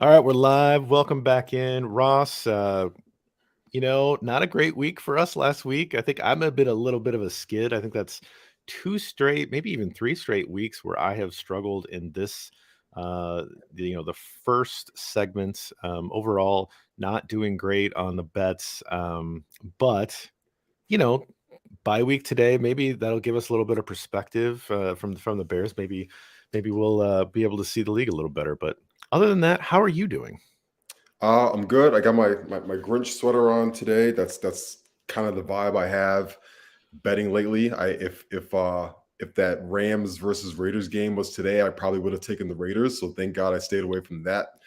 All right, we're live. Welcome back in, Ross. Not a great week for us last week. I think I'm a little bit of a skid. I think that's two straight, maybe even three straight weeks where I have struggled in this. The first segment overall, not doing great on the bets, but you know, bye week today. Maybe that'll give us a little bit of perspective from the Bears. Maybe we'll be able to see the league a little better. But other than that, how are you doing? I'm good. I got my Grinch sweater on today. That's kind of the vibe I have betting lately. If that Rams versus Raiders game was today, I probably would have taken the Raiders. So thank God I stayed away from that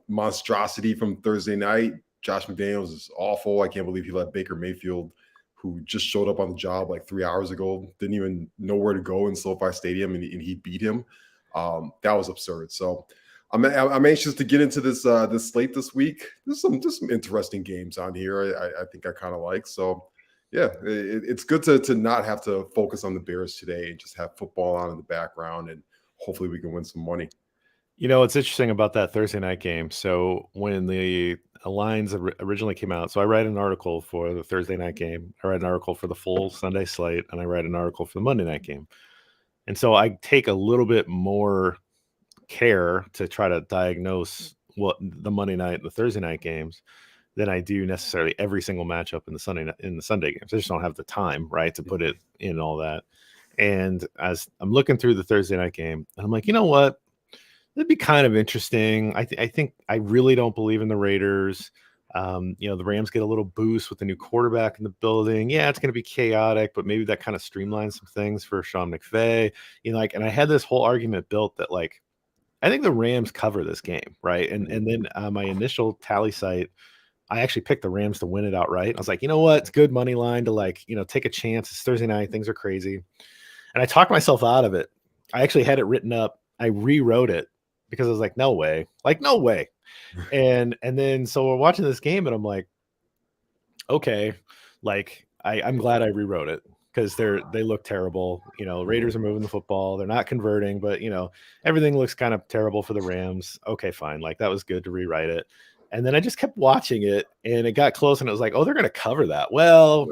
monstrosity from Thursday night. Josh McDaniels is awful. I can't believe he let Baker Mayfield, who just showed up on the job like 3 hours ago, didn't even know where to go in SoFi Stadium, and he beat him. That was absurd. So I'm anxious to get into this slate this week. There's some interesting games on here. I think I kind of like. So yeah, it's good to not have to focus on the Bears today and just have football on in the background, and hopefully we can win some money. What's interesting about that Thursday night game. So when the lines originally came out, so I write an article for the Thursday night game. I write an article for the full Sunday slate, and I write an article for the Monday night game. And so I take a little bit more care to try to diagnose what the Monday night and the Thursday night games than I do necessarily every single matchup in the Sunday games. I just don't have the time, right, to put it in all that. And as I'm looking through the Thursday night game, and I'm like, you know what? It'd be kind of interesting. I think I really don't believe in the Raiders. The Rams get a little boost with the new quarterback in the building. Yeah, it's going to be chaotic, but maybe that kind of streamlines some things for Sean McVay. And I had this whole argument built that I think the Rams cover this game, right? And then my initial tally site, I actually picked the Rams to win it outright. I was like, you know what? It's good money line to take a chance. It's Thursday night. Things are crazy. And I talked myself out of it. I actually had it written up. I rewrote it because I was like, no way. Like, no way. And then so we're watching this game and I'm like, okay, I'm glad I rewrote it because they look terrible. Raiders are moving the football. They're not converting, but everything looks kind of terrible for the Rams. Okay, fine. Like that was good to rewrite it. And then I just kept watching it and it got close and it was like, oh, they're going to cover that. Well,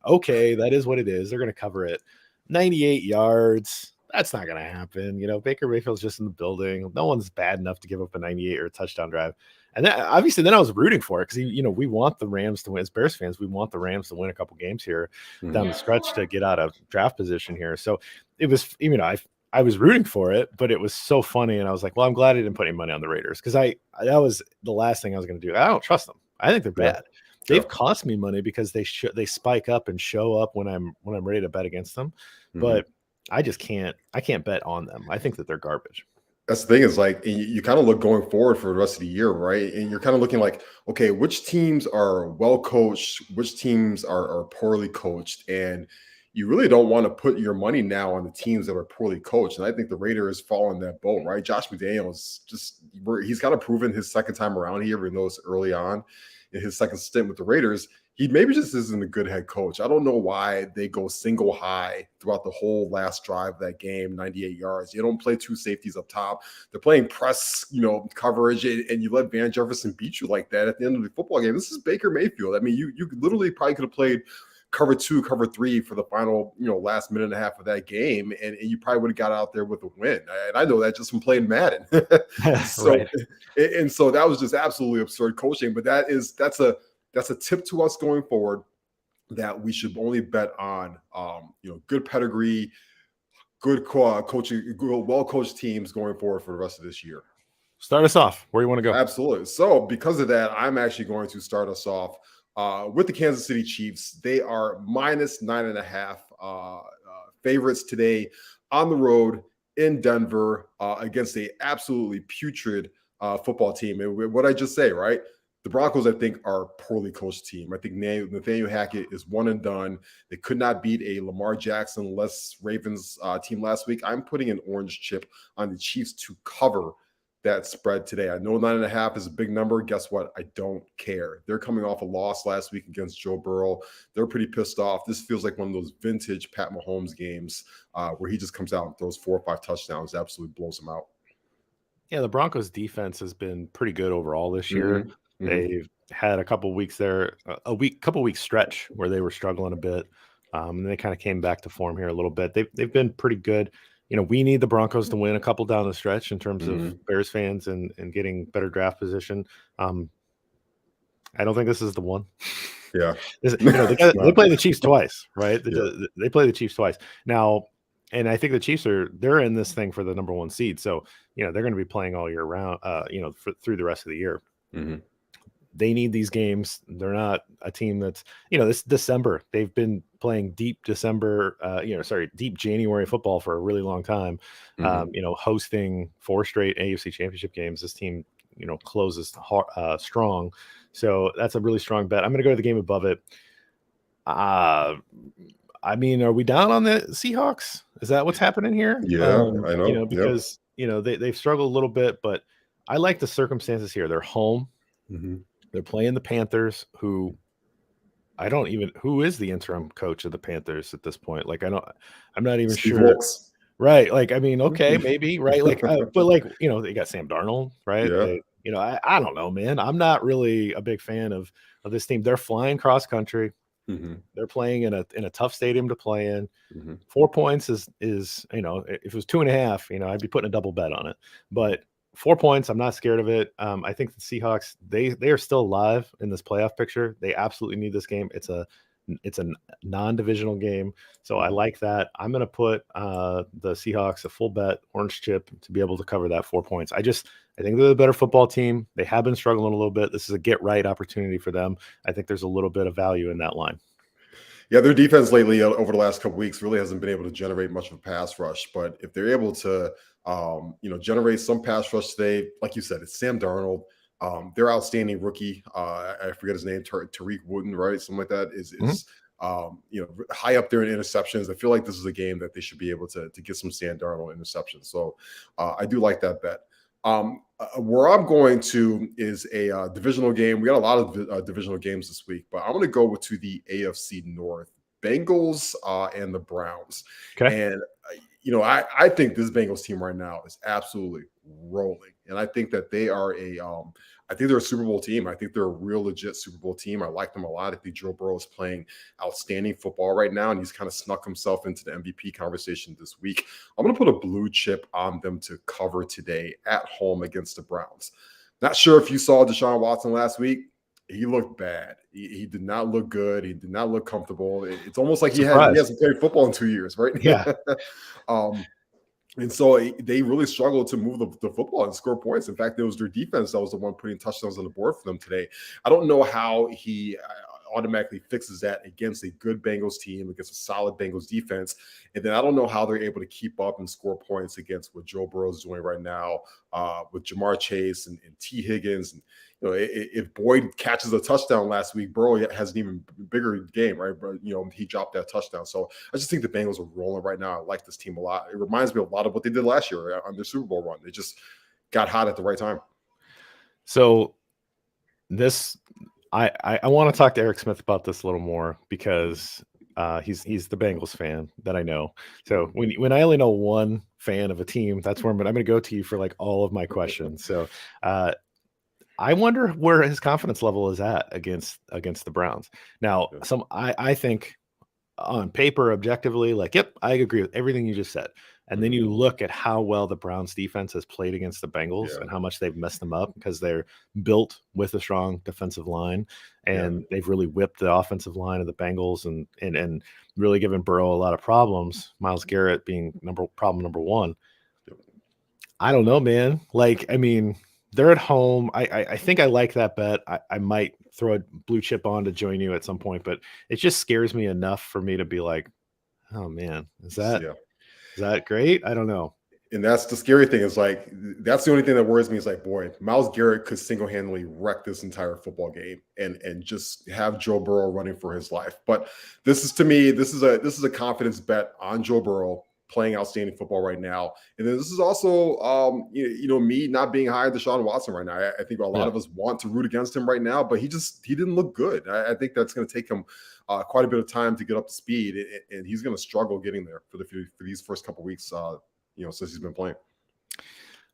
okay, that is what it is. They're going to cover it. 98 yards. That's not going to happen. Baker Mayfield's just in the building. No one's bad enough to give up a 98 or a touchdown drive. And then obviously then I was rooting for it because, we want the Rams to win. As Bears fans, we want the Rams to win a couple games here down the stretch to get out of draft position here. So it was, I was rooting for it, but it was so funny. And I was like, well, I'm glad I didn't put any money on the Raiders because that was the last thing I was going to do. I don't trust them. I think they're bad. They've cost me money because they spike up and show up when I'm ready to bet against them. But I just can't bet on them. I think that they're garbage. That's the thing is like you kind of look going forward for the rest of the year, right? And you're kind of looking like, okay, which teams are well coached, which teams are poorly coached, and you really don't want to put your money now on the teams that are poorly coached. And I think the Raiders fall in that boat, right? Josh McDaniels he's kind of proven his second time around here, even though it's early on in his second stint with the Raiders. He maybe just isn't a good head coach. I don't know why they go single high throughout the whole last drive of that game, 98 yards. You don't play two safeties up top. They're playing press, coverage, and you let Van Jefferson beat you like that at the end of the football game. This is Baker Mayfield. I mean, you literally probably could have played cover 2, cover 3 for the final, last minute and a half of that game, and you probably would have got out there with a win. And I know that just from playing Madden. So, right. And so that was just absolutely absurd coaching. But that's a tip to us going forward that we should only bet on, good pedigree, good coaching, well-coached teams going forward for the rest of this year. Start us off. Where do you want to go? Absolutely. So because of that, I'm actually going to start us off with the Kansas City Chiefs. They are minus 9.5 favorites today on the road in Denver against a absolutely putrid football team. And what I just say, right? The Broncos, I think, are a poorly coached team. I think Nathaniel Hackett is one and done. They could not beat a Lamar Jackson-less Ravens team last week. I'm putting an orange chip on the Chiefs to cover that spread today. I know 9.5 is a big number. Guess what? I don't care. They're coming off a loss last week against Joe Burrow. They're pretty pissed off. This feels like one of those vintage Pat Mahomes games where he just comes out and throws 4 or 5 touchdowns, absolutely blows them out. Yeah, the Broncos defense has been pretty good overall this year. Hmm. Hmm. They've had a couple weeks there, couple weeks stretch where they were struggling a bit, and they kind of came back to form here a little bit. They've been pretty good. We need the Broncos to win a couple down the stretch in terms of Hmm. Bears fans and getting better draft position. Um, I don't think this is the one. Yeah. They It's they not. play the Chiefs twice, right? Yeah. They play the Chiefs twice now, and I think the Chiefs they're in this thing for the number one seed, so they're going to be playing all year round, through the rest of the year. Hmm. They need these games. They're not a team that's this December they've been playing deep December, deep January football for a really long time. Hmm. Hosting 4 straight AFC Championship games. This team closes strong, so that's a really strong bet. I'm going to go to the game above it. Uh, I mean, are we down on the Seahawks? Is that what's happening here? Yeah, I know. Yep. Because they've struggled a little bit, but I like the circumstances here. They're home. Hmm. They're playing the Panthers, who I don't even who is the interim coach of the Panthers at this point? Like I'm not even Steve sure. Wilkes. Right. Like, I mean, okay, maybe, right? Like, but like, they got Sam Darnold, right? Yeah. I don't know, man. I'm not really a big fan of this team. They're flying cross country. Hmm. They're playing in a tough stadium to play in. Hmm. 4 points is if it was 2.5, I'd be putting a double bet on it. But 4 points, I'm not scared of it. I think the Seahawks they are still alive in this playoff picture. They absolutely need this game. It's a non-divisional game, so I Hmm. like that. I'm going to put the Seahawks a full bet orange chip to be able to cover that 4 points. I think they're the better football team. They have been struggling a little bit. This is a get right opportunity for them. I think there's a little bit of value in that line. Yeah, their defense lately over the last couple weeks really hasn't been able to generate much of a pass rush. But if they're able to, generate some pass rush today, like you said, it's Sam Darnold. Their outstanding rookie, I forget his name, Tariq Wooten, right? Something like that Mhm. high up there in interceptions. I feel like this is a game that they should be able to get some Sam Darnold interceptions. So I do like that bet. Where I'm going to is a divisional game. We got a lot of divisional games this week, but I'm going to go to the AFC North, Bengals and the Browns. Okay. And I think this Bengals team right now is absolutely rolling, and I think that they are I think they're a Super Bowl team. I think they're a real legit Super Bowl team. I like them a lot. I think Joe Burrow is playing outstanding football right now, and he's kind of snuck himself into the MVP conversation this week. I'm going to put a blue chip on them to cover today at home against the Browns. Not sure if you saw Deshaun Watson last week. He looked bad. He did not look good. He did not look comfortable. It's almost like he Surprised. hasn't played football in 2 years, right? Yeah. um, and so they really struggled to move the football and score points. In fact, it was their defense that was the one putting touchdowns on the board for them today. I don't know how he automatically fixes that against a good Bengals team, against a solid Bengals defense. And then I don't know how they're able to keep up and score points against what Joe Burrow is doing right now with Jamar Chase and T. Higgins. And if Boyd catches a touchdown last week, Burrow has an even bigger game, right? But he dropped that touchdown. So I just think the Bengals are rolling right now. I like this team a lot. It reminds me a lot of what they did last year on their Super Bowl run. They just got hot at the right time. So this I want to talk to Eric Smith about this a little more because he's the Bengals fan that I know. So when I only know one fan of a team, that's where I'm going to go to you for like all of my questions. So I wonder where his confidence level is at against the Browns. Now, Yeah. I think on paper, objectively, like, yep, I agree with everything you just said. And then Mhm. you look at how well the Browns defense has played against the Bengals Yeah. and how much they've messed them up because they're built with a strong defensive line Yeah. and they've really whipped the offensive line of the Bengals and really given Burrow a lot of problems. Myles Garrett being problem number one. I don't know, man. Like, I mean, they're at home. I think I like that bet. I might throw a blue chip on to join you at some point, but it just scares me enough for me to be like, oh man, Yeah. is that great? I don't know. And that's the scary thing is like, that's the only thing that worries me is like, boy, Myles Garrett could single-handedly wreck this entire football game and just have Joe Burrow running for his life. But this is to me, this is a confidence bet on Joe Burrow playing outstanding football right now. And then this is also me not being high on Deshaun Watson right now. I think a lot Yeah. of us want to root against him right now, but he didn't look good. I think that's going to take him quite a bit of time to get up to speed, and he's going to struggle getting there for these first couple weeks since he's been playing.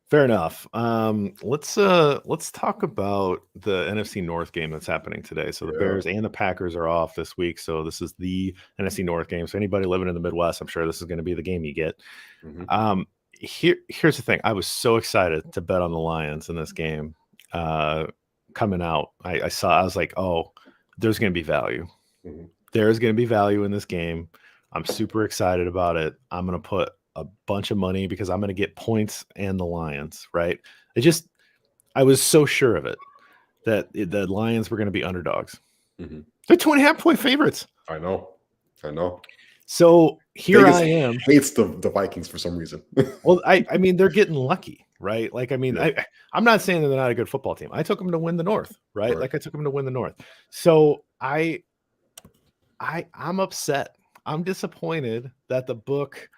Fair enough. Let's talk about the NFC North game that's happening today. So the Yeah. Bears and the Packers are off this week. So this is the NFC North game. So anybody living in the Midwest, I'm sure this is going to be the game you get. Hmm. Here's the thing. I was so excited to bet on the Lions in this game. Coming out, I was like, oh, there's going to be value. Hmm. There's going to be value in this game. I'm super excited about it. I'm going to put a bunch of money because I'm going to get points and the Lions, right? I was so sure of it that the Lions were going to be underdogs. Hmm. They're 2.5-point favorites. I know. I know. So here Vegas I am. hates the Vikings for some reason. Well, I mean, they're getting lucky, right? Like, I mean, Yeah. I'm not saying that they're not a good football team. I took them to win the North, right? Right. Like I took them to win the North. So I'm upset. I'm disappointed that the book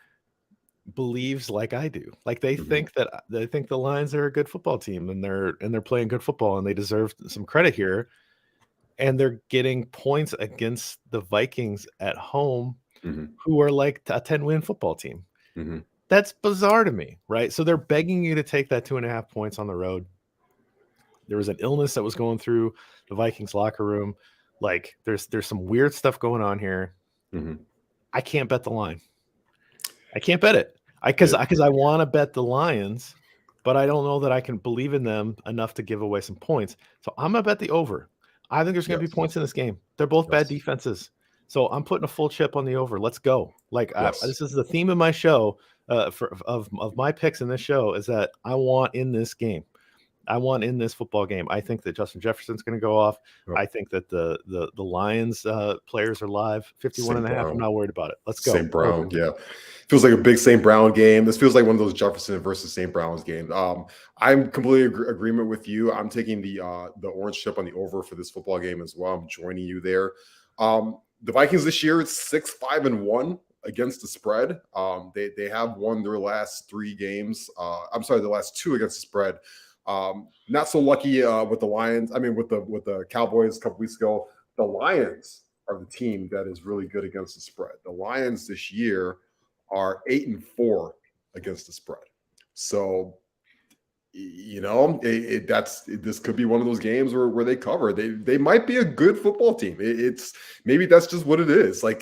believes like I do. Like they Hmm. think the Lions are a good football team and they're playing good football and they deserve some credit here. And they're getting points against the Vikings at home, Hmm. who are like a 10-win football team. Hmm. That's bizarre to me, right? So they're begging you to take that 2.5 points on the road. There was an illness that was going through the Vikings locker room. Like there's some weird stuff going on here. Hmm. I can't bet the line. I can't bet it. Yeah. Because I want to bet the Lions, but I don't know that I can believe in them enough to give away some points. So I'm gonna bet the over. I think there's gonna be Yes. points in this game. They're both bad Yes. defenses. So I'm putting a full chip on the over. Let's go. Like Yes. this is the theme of my show. Of my picks in this show is that I want in this game. I want in this football game. I think that Justin Jefferson's going to go off. Yep. I think that the Lions players are live 51 St. and a half. I'm Brown. not worried about it. Let's go. St. Over. Brown. Yeah. Feels like a big St. Brown game. This feels like one of those Jefferson versus St. Brown's games. I'm completely agreement with you. I'm taking the orange chip on the over for this football game as well. I'm joining you there. The Vikings this year, it's 6-5-1 against the spread. They have won their last 3 games. I'm sorry, the last 2 against the spread. Not so lucky with the Lions. I mean, with the Cowboys a couple weeks ago. The Lions are the team that is really good against the spread. The Lions this year are 8-4 against the spread. So, this could be one of those games where they cover. They might be a good football team. It's maybe that's just what it is. Like,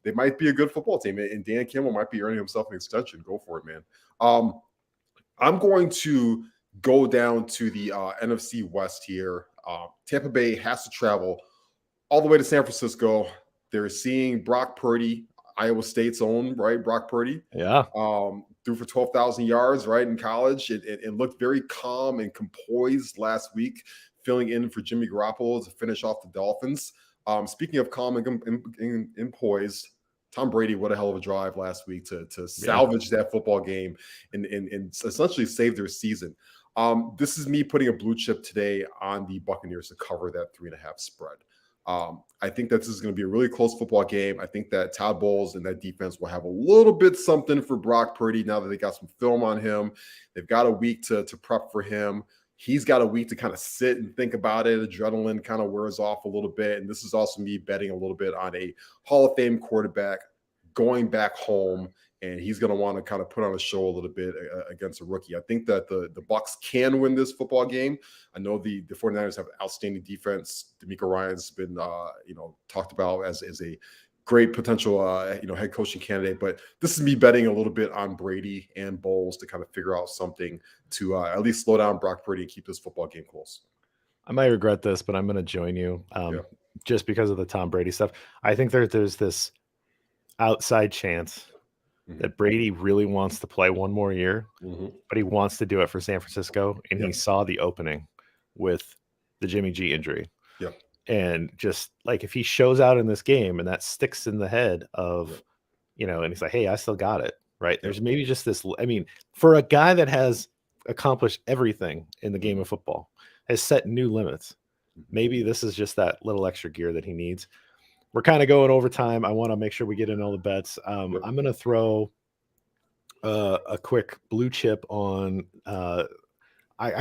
they might be a good football team, and Dan Campbell might be earning himself an extension. Go for it, man. I'm going to go down to the NFC West here. Tampa Bay has to travel all the way to San Francisco. They're seeing Brock Purdy, Iowa State's own, right? Brock Purdy. Yeah. Threw for 12,000 yards, right, in college. It looked very calm and composed last week, filling in for Jimmy Garoppolo to finish off the Dolphins. Speaking of calm and poised, Tom Brady, what a hell of a drive last week to salvage that football game and essentially save their season. This is me putting a blue chip today on the Buccaneers to cover that 3.5 spread. I think that this is going to be a really close football game. I think that Todd Bowles and that defense will have a little bit something for Brock Purdy now that they got some film on him. They've got a week to prep for him. He's got a week to kind of sit and think about it. Adrenaline kind of wears off a little bit. And this is also me betting a little bit on a Hall of Fame quarterback going back home, and he's going to want to kind of put on a show a little bit against a rookie. I think that the Bucs can win this football game. I know the 49ers have outstanding defense. D'Amico Ryan's been talked about as a great potential head coaching candidate, but this is me betting a little bit on Brady and Bowles to kind of figure out something to at least slow down Brock Purdy and keep this football game close. I might regret this, but I'm going to join you just because of the Tom Brady stuff. I think there's this outside chance that Brady really wants to play one more year, but he wants to do it for San Francisco, and he saw the opening with the Jimmy G injury. Yep. And just like if he shows out in this game and that sticks in the head of, and he's like, hey, I still got it, right? There's maybe just this, I mean, for a guy that has accomplished everything in the game of football, has set new limits, maybe this is just that little extra gear that he needs. We're kind of going over time. I want to make sure we get in all the bets. I'm going to throw a quick blue chip on. I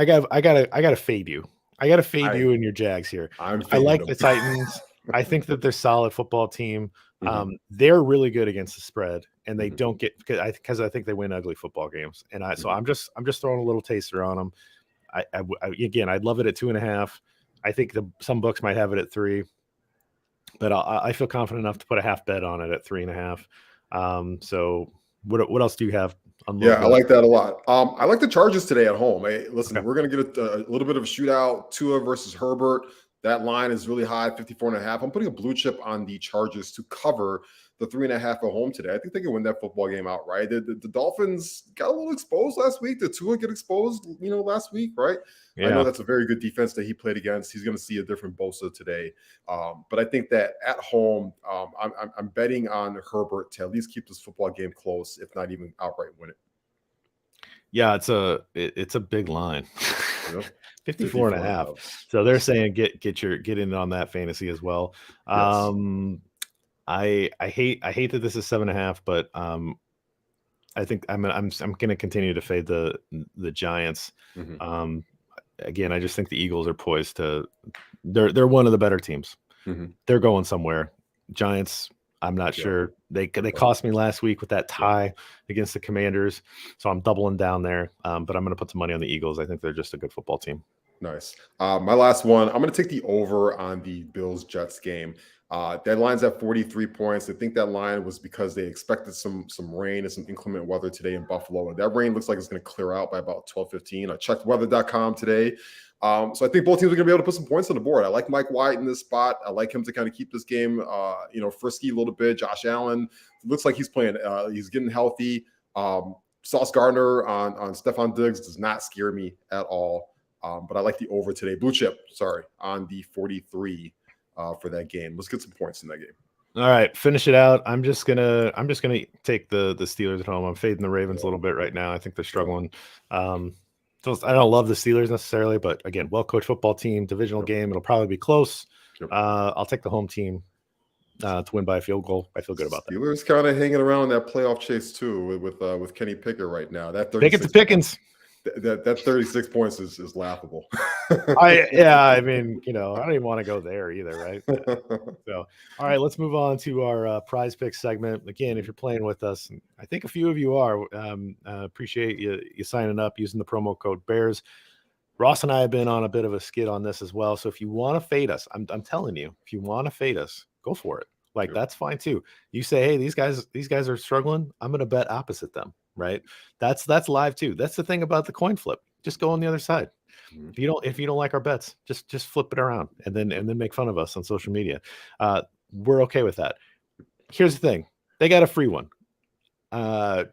got to fade you. I got to fade you in your Jags here. I like the Titans. I think that they're a solid football team. Mhm, They're really good against the spread, and they mhm, don't get because I think they win ugly football games. And so mhm. I'm just throwing a little taster on them. Again, I'd love it at 2.5. I think some books might have it at 3, but I feel confident enough to put a half bet on it at 3.5. So what else do you have on Yeah, I the? like that a lot. I like the Chargers today at home. Hey, listen, Okay, we're going to get a little bit of a shootout. Tua versus Herbert. That line is really high, 54.5. I'm putting a blue chip on the Chargers to cover the 3.5 at home today. I think they can win that football game outright. The Dolphins got a little exposed last week. Did Tua get exposed, last week, right? I know yeah. that's a very good defense that he played against. He's going to see a different Bosa today. But I think that at home, I'm betting on Herbert to at least keep this football game close, if not even outright win it. Yeah, it's a big line. You know, 54 and a 54 and a half. half. So they're saying get in on that fantasy as well. Yes. I hate that this is 7.5, but I think I'm gonna continue to fade the Giants. Hmm. Um, Again, I just think the Eagles are poised to they're one of the better teams. Hmm. They're going somewhere. Giants, I'm not Yeah. sure. They Right. cost me last week with that Yep. tie against the Commanders, so I'm doubling down there. But I'm going to put some money on the Eagles. I think they're just a good football team. Nice. My last one, I'm going to take the over on the Bills Jets game. That line's at 43 points. I think that line was because they expected some rain and some inclement weather today in Buffalo. And that rain looks like it's going to clear out by about 12:15. I checked weather.com today. So I think both teams are going to be able to put some points on the board. I like Mike White in this spot. I like him to kind of keep this game, frisky a little bit. Josh Allen looks like he's playing. He's getting healthy. Sauce Gardner on Stephon Diggs does not scare me at all. But I like the over today. Blue chip, sorry, on the 43 for that game. Let's get some points in that game. All right, finish it out. I'm just gonna take the Steelers at home. I'm fading the Ravens a Yeah, little bit right now. I think they're yeah, struggling. So I don't love the Steelers necessarily, but again, well coached football team, divisional yep, game. It'll probably be close. yep. I'll take the home team to win by a field goal. I feel good about that. Steelers kind of hanging around in that playoff chase too with Kenny Pickett right now. That Pick it to 36 Pickens. that 36 points is laughable. I mean, I don't even want to go there either, right? So, all right, let's move on to our prize pick segment. Again, if you're playing with us, and I think a few of you are, appreciate you signing up using the promo code Bears. Ross and I have been on a bit of a skid on this as well. So if you want to fade us, I'm telling you, if you want to fade us, go for it. Like Yep. that's fine too. You say, hey, these guys are struggling. I'm gonna bet opposite them, right? That's live too. That's the thing about the coin flip. Just go on the other side. Mhm. If you don't like our bets, just flip it around and then make fun of us on social media. We're okay with that. Here's the thing: they got a free one.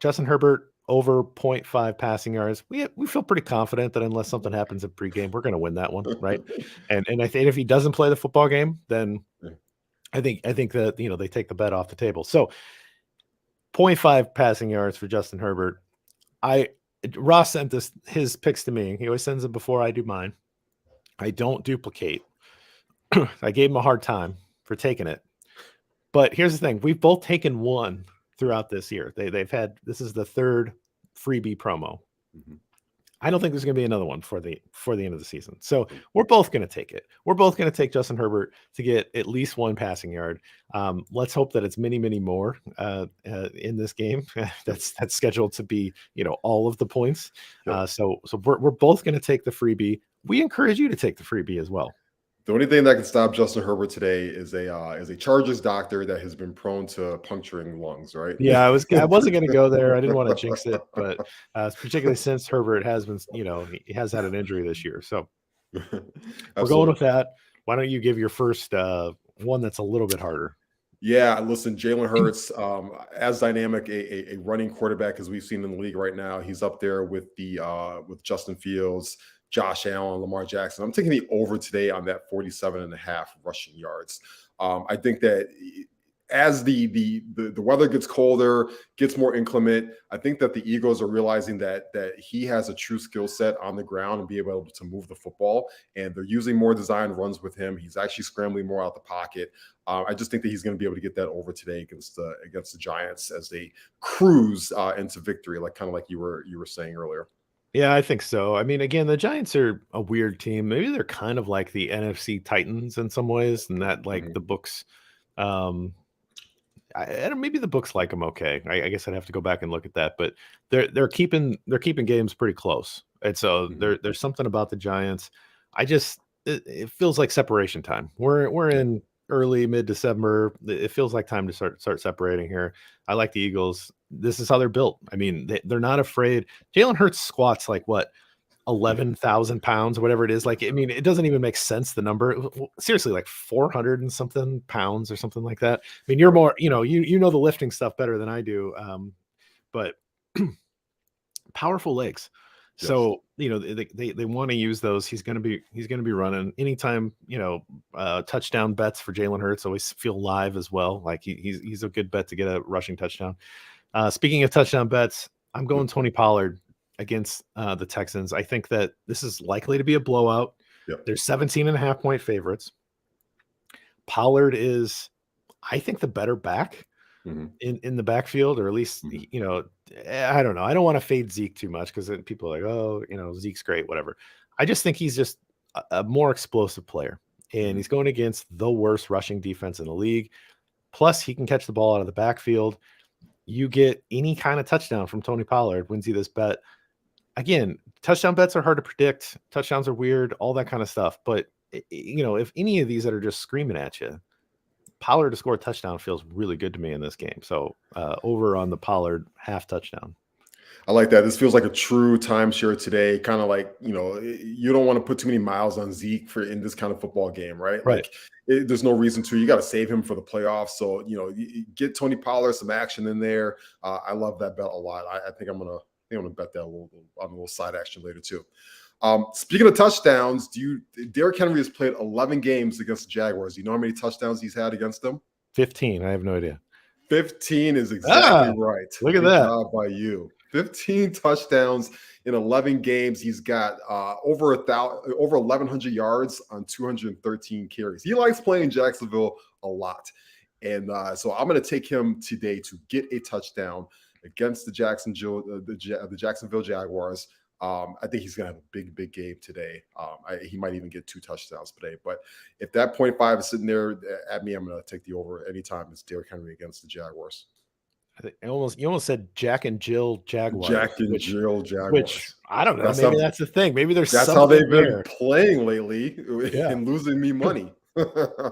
Justin Herbert over zero point 0.5 passing yards. We feel pretty confident that unless something happens in pregame, we're going to win that one, right? And I think if he doesn't play the football game, then Yeah. I think that they take the bet off the table. So zero point 0.5 passing yards for Justin Herbert. I Ross sent his picks to me. He always sends them before I do mine. I don't duplicate. I gave him a hard time for taking it. But here's the thing: we've both taken one throughout this year. They've had this is the third freebie promo. Mhm. I don't think there's going to be another one for the end of the season. So we're both going to take it. We're both going to take Justin Herbert to get at least one passing yard. Let's hope that it's many, many more in this game. Yep. That's scheduled to be all of the points. Yep. So we're both going to take the freebie. We encourage you to take the freebie as well. The only thing that can stop Justin Herbert today is a Chargers doctor that has been prone to puncturing lungs, right? Yeah, I wasn't going to go there. I didn't want to jinx it, but particularly since Herbert has been, he has had an injury this year. So we're going Absolutely. with that. Why don't you give your first one that's a little bit harder? Yeah, listen, Jalen Hurts, as dynamic a running quarterback as we've seen in the league right now. He's up there with Justin Fields, Josh Allen, Lamar Jackson. I'm taking the over today on that 47.5 rushing yards. I think that as the weather gets colder, gets more inclement, I think that the Eagles are realizing that he has a true skill set on the ground and be able to move the football. And they're using more design runs with him. He's actually scrambling more out the pocket. I just think that he's going to be able to get that over today against the Giants as they cruise into victory, like kind of like you were saying earlier. Yeah, I think so. I mean, again, the Giants are a weird team. Maybe they're kind of like the NFC Titans in some ways, and that like Mhm. the books, um, I don't, maybe the books like them okay. I guess I'd have to go back and look at that, but they're keeping games pretty close, and so Mhm. there's something about the Giants. I just it feels like separation time. We're Yeah. in early mid December. It feels like time to start separating here. I like the Eagles. This is how they're built. I mean, they're not afraid. Jalen Hurts squats like what 11,000 pounds, whatever it is. Like, I mean, it doesn't even make sense. The number, seriously, like 400 and something pounds or something like that. I mean, you're Right. more, you know the lifting stuff better than I do. But powerful legs. Yes. So, they want to use those. He's gonna be running anytime, touchdown bets for Jalen Hurts always feel live as well. Like he's a good bet to get a rushing touchdown. Speaking of touchdown bets, I'm going Tony Pollard against the Texans. I think that this is likely to be a blowout. Yep. They're 17.5-point favorites. Pollard is, I think, the better back Mhm. in the backfield, or at least, Mhm. I don't know. I don't want to fade Zeke too much because then people are like, oh, Zeke's great, whatever. I just think he's just a more explosive player. And Mhm. he's going against the worst rushing defense in the league. Plus, he can catch the ball out of the backfield. You get any kind of touchdown from Tony Pollard, wins you this bet. Again, touchdown bets are hard to predict. Touchdowns are weird, all that kind of stuff. But if any of these that are just screaming at you, Pollard to score a touchdown feels really good to me in this game. So over on the Pollard half touchdown. I like that. This feels like a true timeshare today. Kind of like, you don't want to put too many miles on Zeke for in this kind of football game, right? Right. Like, there's no reason to. You got to save him for the playoffs. So, you get Tony Pollard some action in there. I love that bet a lot. I think I'm gonna bet that on a little side action later too. Speaking of touchdowns, Derrick Henry has played 11 games against the Jaguars. Do you know how many touchdowns he's had against them? 15. I have no idea. 15 is exactly Ah, right. look at Good that. job by you. 15 touchdowns in 11 games. He's got over 1,100 yards on 213 carries. He likes playing Jacksonville a lot, and so I'm going to take him today to get a touchdown against the Jacksonville Jaguars. I think he's going to have a big game today. He might even get 2 touchdowns today. But if that 0.5 is sitting there at me, I'm going to take the over anytime it's Derrick Henry against the Jaguars. I think you almost said Jack and Jill Jaguars, Jack and Jill which Jaguars. I don't know. That's Maybe how that's the thing. Maybe there's that's how something they've been there. playing lately Yeah. and losing me money.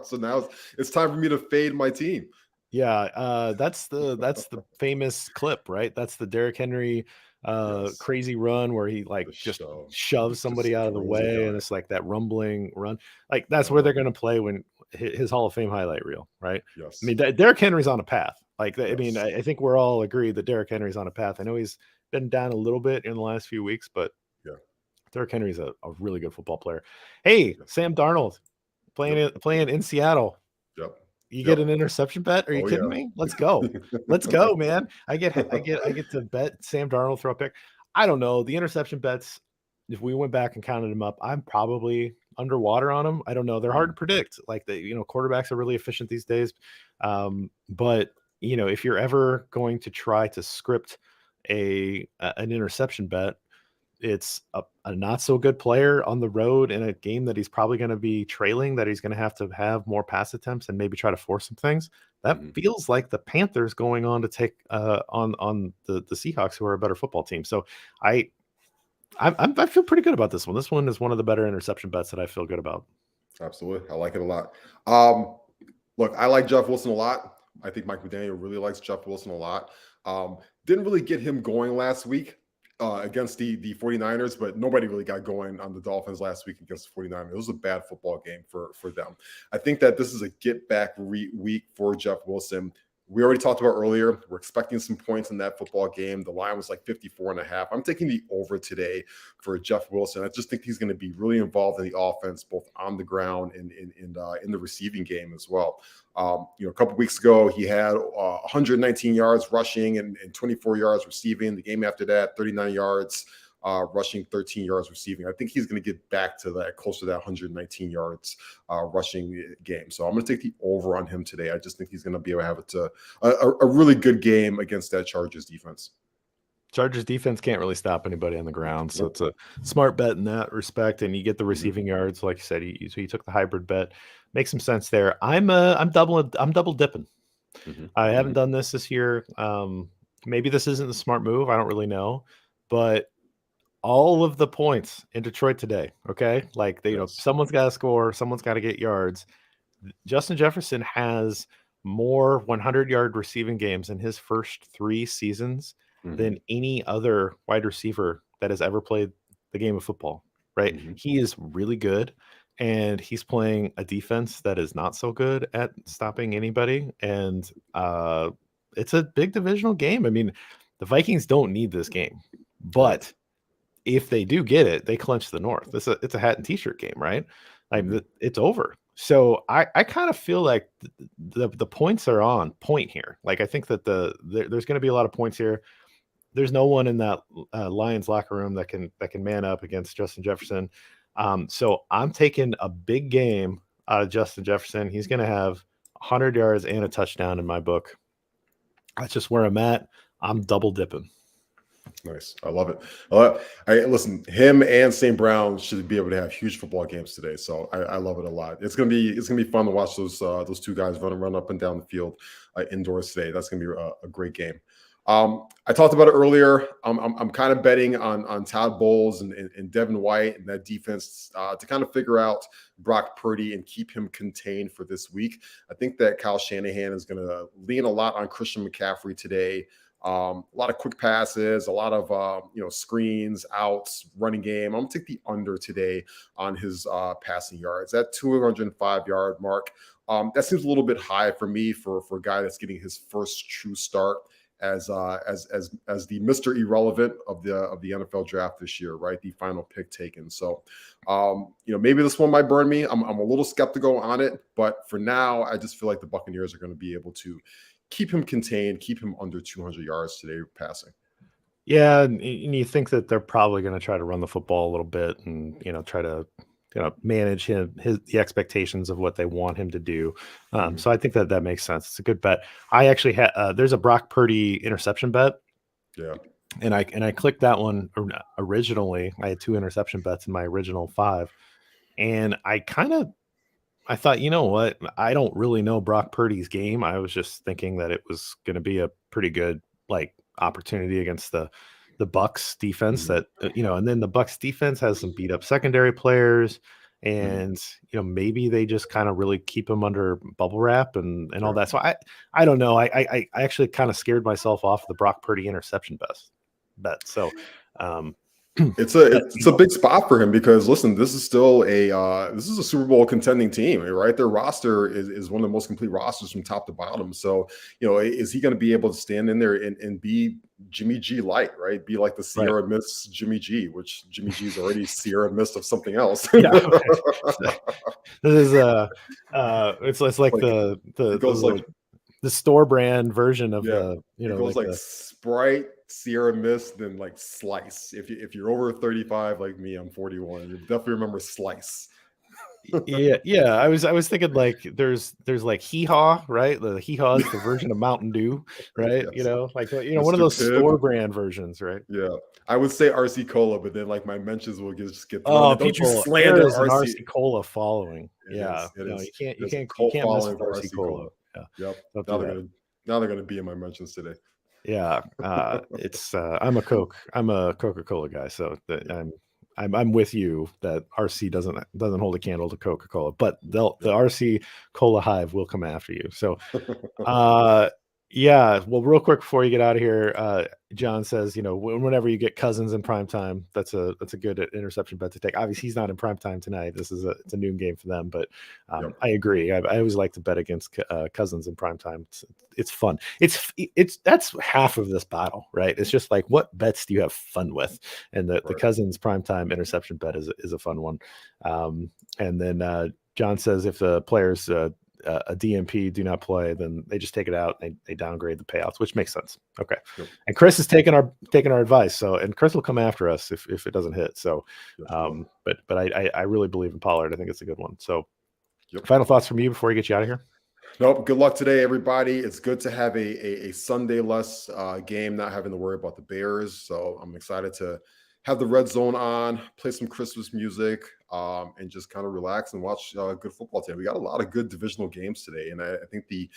So now it's time for me to fade my team. Yeah, that's the famous clip, right? That's the Derrick Henry Yes. crazy run where he The like just show shoves just somebody out of the throws a way, and guy. it's like that rumbling run. Like that's where Uh-huh. they're going to play when his Hall of Fame highlight reel, right? I Yes. mean, Derrick Henry's on a path. Like, I mean, Yes. I think we're all agreed that Derrick Henry's on a path. I know he's been down a little bit in the last few weeks, but Yeah. Derrick Henry's a really good football player. Hey, Yes. Sam Darnold Yep. playing in Seattle. Yep. You get Yep. an interception bet? Are you Oh kidding yeah. me? Let's go. Let's go, man. I get to bet Sam Darnold throw a pick. I don't know. The interception bets, if we went back and counted them up, I'm probably underwater on them. I don't know. They're hard to Mhm. predict. Like quarterbacks are really efficient these days. But if you're ever going to try to script an interception bet, it's a not so good player on the road in a game that he's probably going to be trailing, that he's going to have more pass attempts and maybe try to force some things. That Mhm. feels like the Panthers going on to take on the Seahawks, who are a better football team. So I I feel pretty good about this one. This one is one of the better interception bets that I feel good about. Absolutely. I like it a lot. Um, Look, I like Jeff Wilson a lot. I think Mike McDaniel really likes Jeff Wilson a lot. Didn't really get him going last week against the 49ers, but nobody really got going on the Dolphins last week against the 49ers. It was a bad football game for them. I think that this is a get back week for Jeff Wilson. We already talked about earlier. We're expecting some points in that football game. The line was like 54.5. I'm taking the over today for Jeff Wilson. I just think he's going to be really involved in the offense, both on the ground and in the receiving game as well. A couple weeks ago, he had 119 yards rushing and 24 yards receiving. The game after that, 39 yards rushing, 13 yards receiving. I think he's going to get back to that, close to that 119 yards rushing game. So I'm going to take the over on him today. I just think he's going to be able to have a really good game against that Chargers defense. Chargers defense can't really stop anybody on the ground, so Nope. it's a smart bet in that respect. And you get the Mhm, receiving yards, like you said. So you took the hybrid bet. Makes some sense there. I'm double dipping. mhm, I haven't mhm. done this year. Maybe this isn't the smart move. I don't really know, but all of the points in Detroit today. Okay, like Yes. someone's got to score, someone's got to get yards. Justin Jefferson has more 100-yard receiving games in his first 3 seasons than Mhm, any other wide receiver that has ever played the game of football, right? mhm. He is really good, and he's playing a defense that is not so good at stopping anybody. And it's a big divisional game. I mean, the Vikings don't need this game, Right. but if they do get it, they clinch the North. It's a hat and t-shirt game, right? Like Mhm. it's over. So I kind of feel like the points are on point here. Like I think that there's going to be a lot of points here. There's no one in that Lions locker room that can man up against Justin Jefferson. So I'm taking a big game out of Justin Jefferson. He's going to have 100 yards and a touchdown in my book. That's just where I'm at. I'm double dipping. Nice. I love it. Listen, him and St. Brown should be able to have huge football games today. So I love it a lot. It's gonna be fun to watch those two guys run up and down the field indoors today. That's gonna be a great game. I talked about it earlier. I'm kind of betting on Todd Bowles and Devin White and that defense to kind of figure out Brock Purdy and keep him contained for this week. I think that Kyle Shanahan is going to lean a lot on Christian McCaffrey today. A lot of quick passes, a lot of screens, outs, running game. I'm gonna take the under today on his passing yards. That 205-yard mark. That seems a little bit high for me for a guy that's getting his first true start as the Mr. Irrelevant of the NFL draft this year, right? The final pick taken. So maybe this one might burn me. I'm a little skeptical on it, but for now, I just feel like the Buccaneers are going to be able to keep him contained, keep him under 200 yards today passing. Yeah, and you think that they're probably going to try to run the football a little bit, and try to manage the expectations of what they want him to do. Mhm. So I think that makes sense. It's a good bet. I actually had there's a Brock Purdy interception bet, Yeah. and I clicked that one originally. I had 2 interception bets in my original 5, and I thought, you know what? I don't really know Brock Purdy's game. I was just thinking that it was going to be a pretty good opportunity against the Bucks defense Mhm. and then the Bucks defense has some beat up secondary players, Mhm. and maybe they just kind of really keep him under bubble wrap and all Yeah. that. So I don't know. I actually kind of scared myself off the Brock Purdy interception bet. So um It's a but, it's a big spot for him because listen, this is still this is a Super Bowl contending team, right? Their roster is one of the most complete rosters from top to bottom. So, is he going to be able to stand in there and be Jimmy G light, right? Be like the right. Sierra Mist Jimmy G, which Jimmy G is already Sierra Mist of something else. Yeah. This is it's like Like the it goes like the store brand version of yeah, the it goes like like the Sprite, Sierra Mist, then like Slice. If you're over 35 like me, I'm 41. You definitely remember Slice. yeah. I was thinking like there's like Hee Haw, right? The Hee Haw is the version of Mountain Dew, right? Yes. Like one of Mr. those store Pibb. brand versions, right? Yeah. I would say RC Cola, but then like my mentions will just get thrown Oh, in. Don't you people, there slander is an RC. RC Cola following. It Yeah, is. It no, is. you There's a can't you cult can't mess following with for RC RC Cola. Cola. Yeah, Yep. don't Now do they're that. gonna now they're gonna be in my mentions today. Yeah, it's I'm a Coca-Cola guy, so Yeah. I'm with you that RC doesn't hold a candle to Coca-Cola, but the Yep. RC Cola hive will come after you. So uh, yeah. Well, real quick before you get out of here, John says, whenever you get Cousins in prime time, that's a good interception bet to take. Obviously, he's not in prime time tonight. It's a noon game for them, but Yep. I agree. I always like to bet against Cousins in prime time. It's fun. It's that's half of this battle, right? It's just like what bets do you have fun with, and the Right. Cousins prime time interception bet is a fun one. And then John says if the players a DMP do not play, then they just take it out. And they downgrade the payouts, which makes sense. Okay. Yep. And Chris is taking our advice. So, and Chris will come after us if it doesn't hit. So, Yes, you will. but I really believe in Pollard. I think it's a good one. So, Yep. final thoughts from you before we get you out of here. Nope. Good luck today, everybody. It's good to have a Sunday less game, not having to worry about the Bears. So I'm excited to have the red zone on, play some Christmas music, and just kind of relax and watch good football today. We got a lot of good divisional games today, and I think the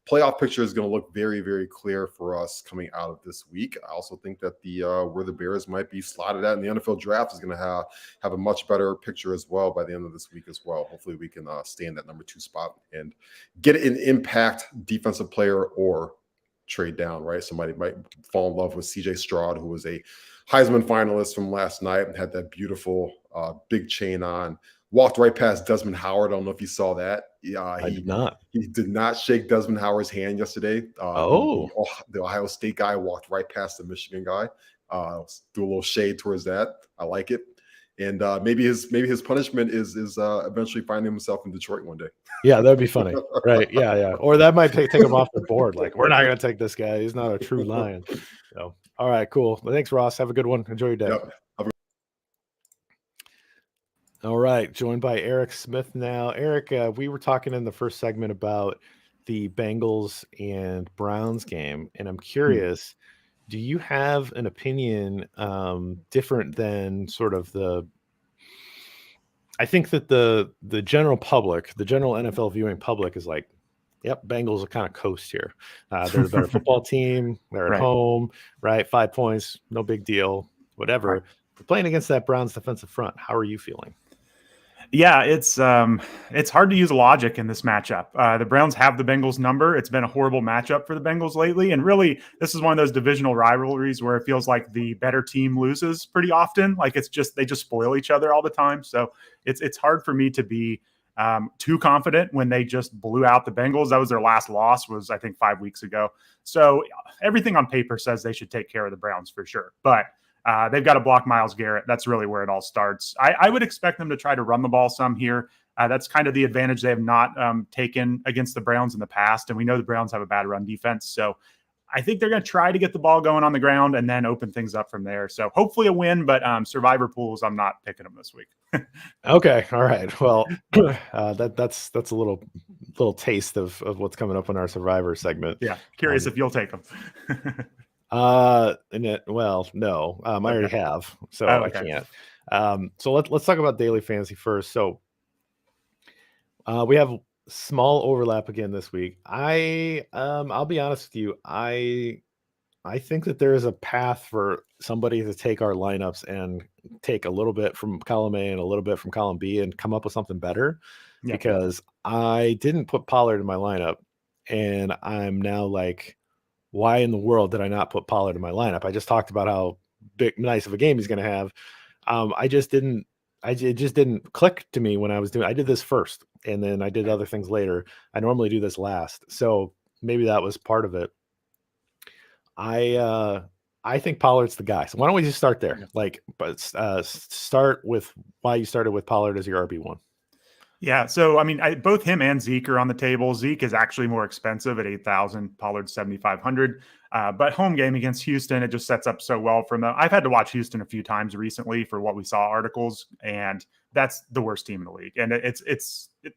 playoff picture is going to look very, very clear for us coming out of this week. I also think that the where the Bears might be slotted at in the NFL draft is going to have a much better picture as well by the end of this week as well. Hopefully, we can stay in that number 2 spot and get an impact defensive player or trade down, right? Somebody might fall in love with CJ Stroud, who was a Heisman finalist from last night and had that beautiful big chain on. Walked right past Desmond Howard. I don't know if you saw that. I did not. He did not shake Desmond Howard's hand yesterday. The Ohio State guy walked right past the Michigan guy. Do a little shade towards that. I like it. And maybe his punishment is eventually finding himself in Detroit one day. Yeah, that'd be funny, right? Yeah. Or that might take him off the board. Like, we're not going to take this guy. He's not a true Lion. So, all right, cool. Well, thanks, Ross. Have a good one. Enjoy your day. Yep. All right, joined by Erik Smith now. Erik, we were talking in the first segment about the Bengals and Browns game, and I'm curious, do you have an opinion different than sort of I think that the general public, the general NFL viewing public is like, yep, Bengals are kind of coast here. They're the better football team. They're at home, right? 5 points, no big deal, whatever. Right. But playing against that Browns defensive front, how are you feeling? Yeah, it's hard to use logic in this matchup. The Browns have the Bengals number. It's been a horrible matchup for the Bengals lately, and really, this is one of those divisional rivalries where it feels like the better team loses pretty often. Like they just spoil each other all the time. So it's hard for me to be too confident when they just blew out the Bengals. That was their last loss, was I think 5 weeks ago. So everything on paper says they should take care of the Browns for sure, but they've got to block Myles Garrett. That's really where it all starts. I would expect them to try to run the ball some here. That's kind of the advantage they have not taken against the Browns in the past. And we know the Browns have a bad run defense. So I think they're going to try to get the ball going on the ground and then open things up from there. So hopefully a win, but survivor pools, I'm not picking them this week. Okay. All right. Well, that's a little taste of what's coming up in our survivor segment. Yeah. Curious if you'll take them. No, I already have, so okay. I can't. So let's talk about daily fantasy first. So we have small overlap again this week. I'll be honest with you. I think that there is a path for somebody to take our lineups and take a little bit from column A and a little bit from column B and come up with something better. Yeah. Because I didn't put Pollard in my lineup, and I'm now like, why in the world did I not put Pollard in my lineup? I just talked about how nice of a game he's going to have. It just didn't click to me when I did this first, and then I did other things later. I normally do this last. So maybe that was part of it. I think Pollard's the guy. So why don't we just start there? Start with why you started with Pollard as your RB1. Yeah, so I mean, both him and Zeke are on the table. Zeke is actually more expensive at $8,000. Pollard's $7,500. But home game against Houston, it just sets up so well for them. I've had to watch Houston a few times recently for what we saw articles, and that's the worst team in the league. And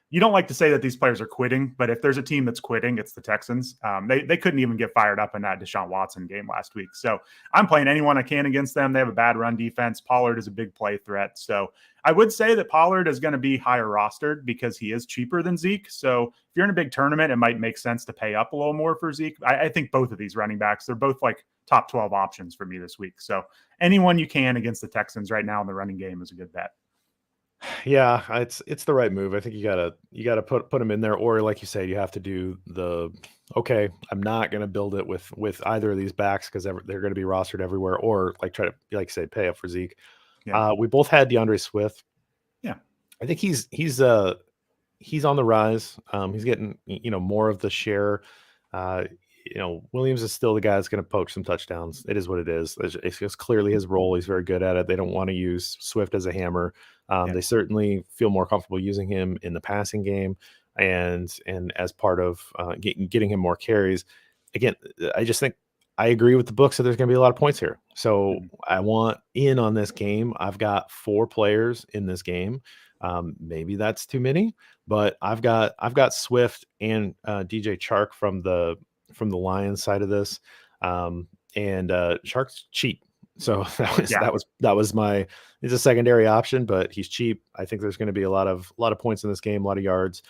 you don't like to say that these players are quitting, but if there's a team that's quitting, it's the Texans. They couldn't even get fired up in that Deshaun Watson game last week. So I'm playing anyone I can against them. They have a bad run defense. Pollard is a big play threat. So I would say that Pollard is going to be higher rostered because he is cheaper than Zeke. So if you're in a big tournament, it might make sense to pay up a little more for Zeke. I think both of these running backs, they're both like top 12 options for me this week. So anyone you can against the Texans right now in the running game is a good bet. Yeah, it's the right move. I think you gotta put them in there, or like you say, you have to do okay, I'm not gonna build it with either of these backs because they're gonna be rostered everywhere, or try to, like you say, pay up for Zeke. Yeah. We both had DeAndre Swift. Yeah, I think he's on the rise. He's getting more of the share. Williams is still the guy that's going to poach some touchdowns. It is what it is. It's clearly his role. He's very good at it. They don't want to use Swift as a hammer. They certainly feel more comfortable using him in the passing game and as part of getting him more carries. Again, I just think I agree with the book. So there's going to be a lot of points here. So I want in on this game. I've got 4 players in this game. Maybe that's too many, but I've got Swift and DJ Chark from the Lions side of this, and Chark's cheap, so that was my. He's a secondary option, but he's cheap. I think there's going to be a lot of points in this game, a lot of yards.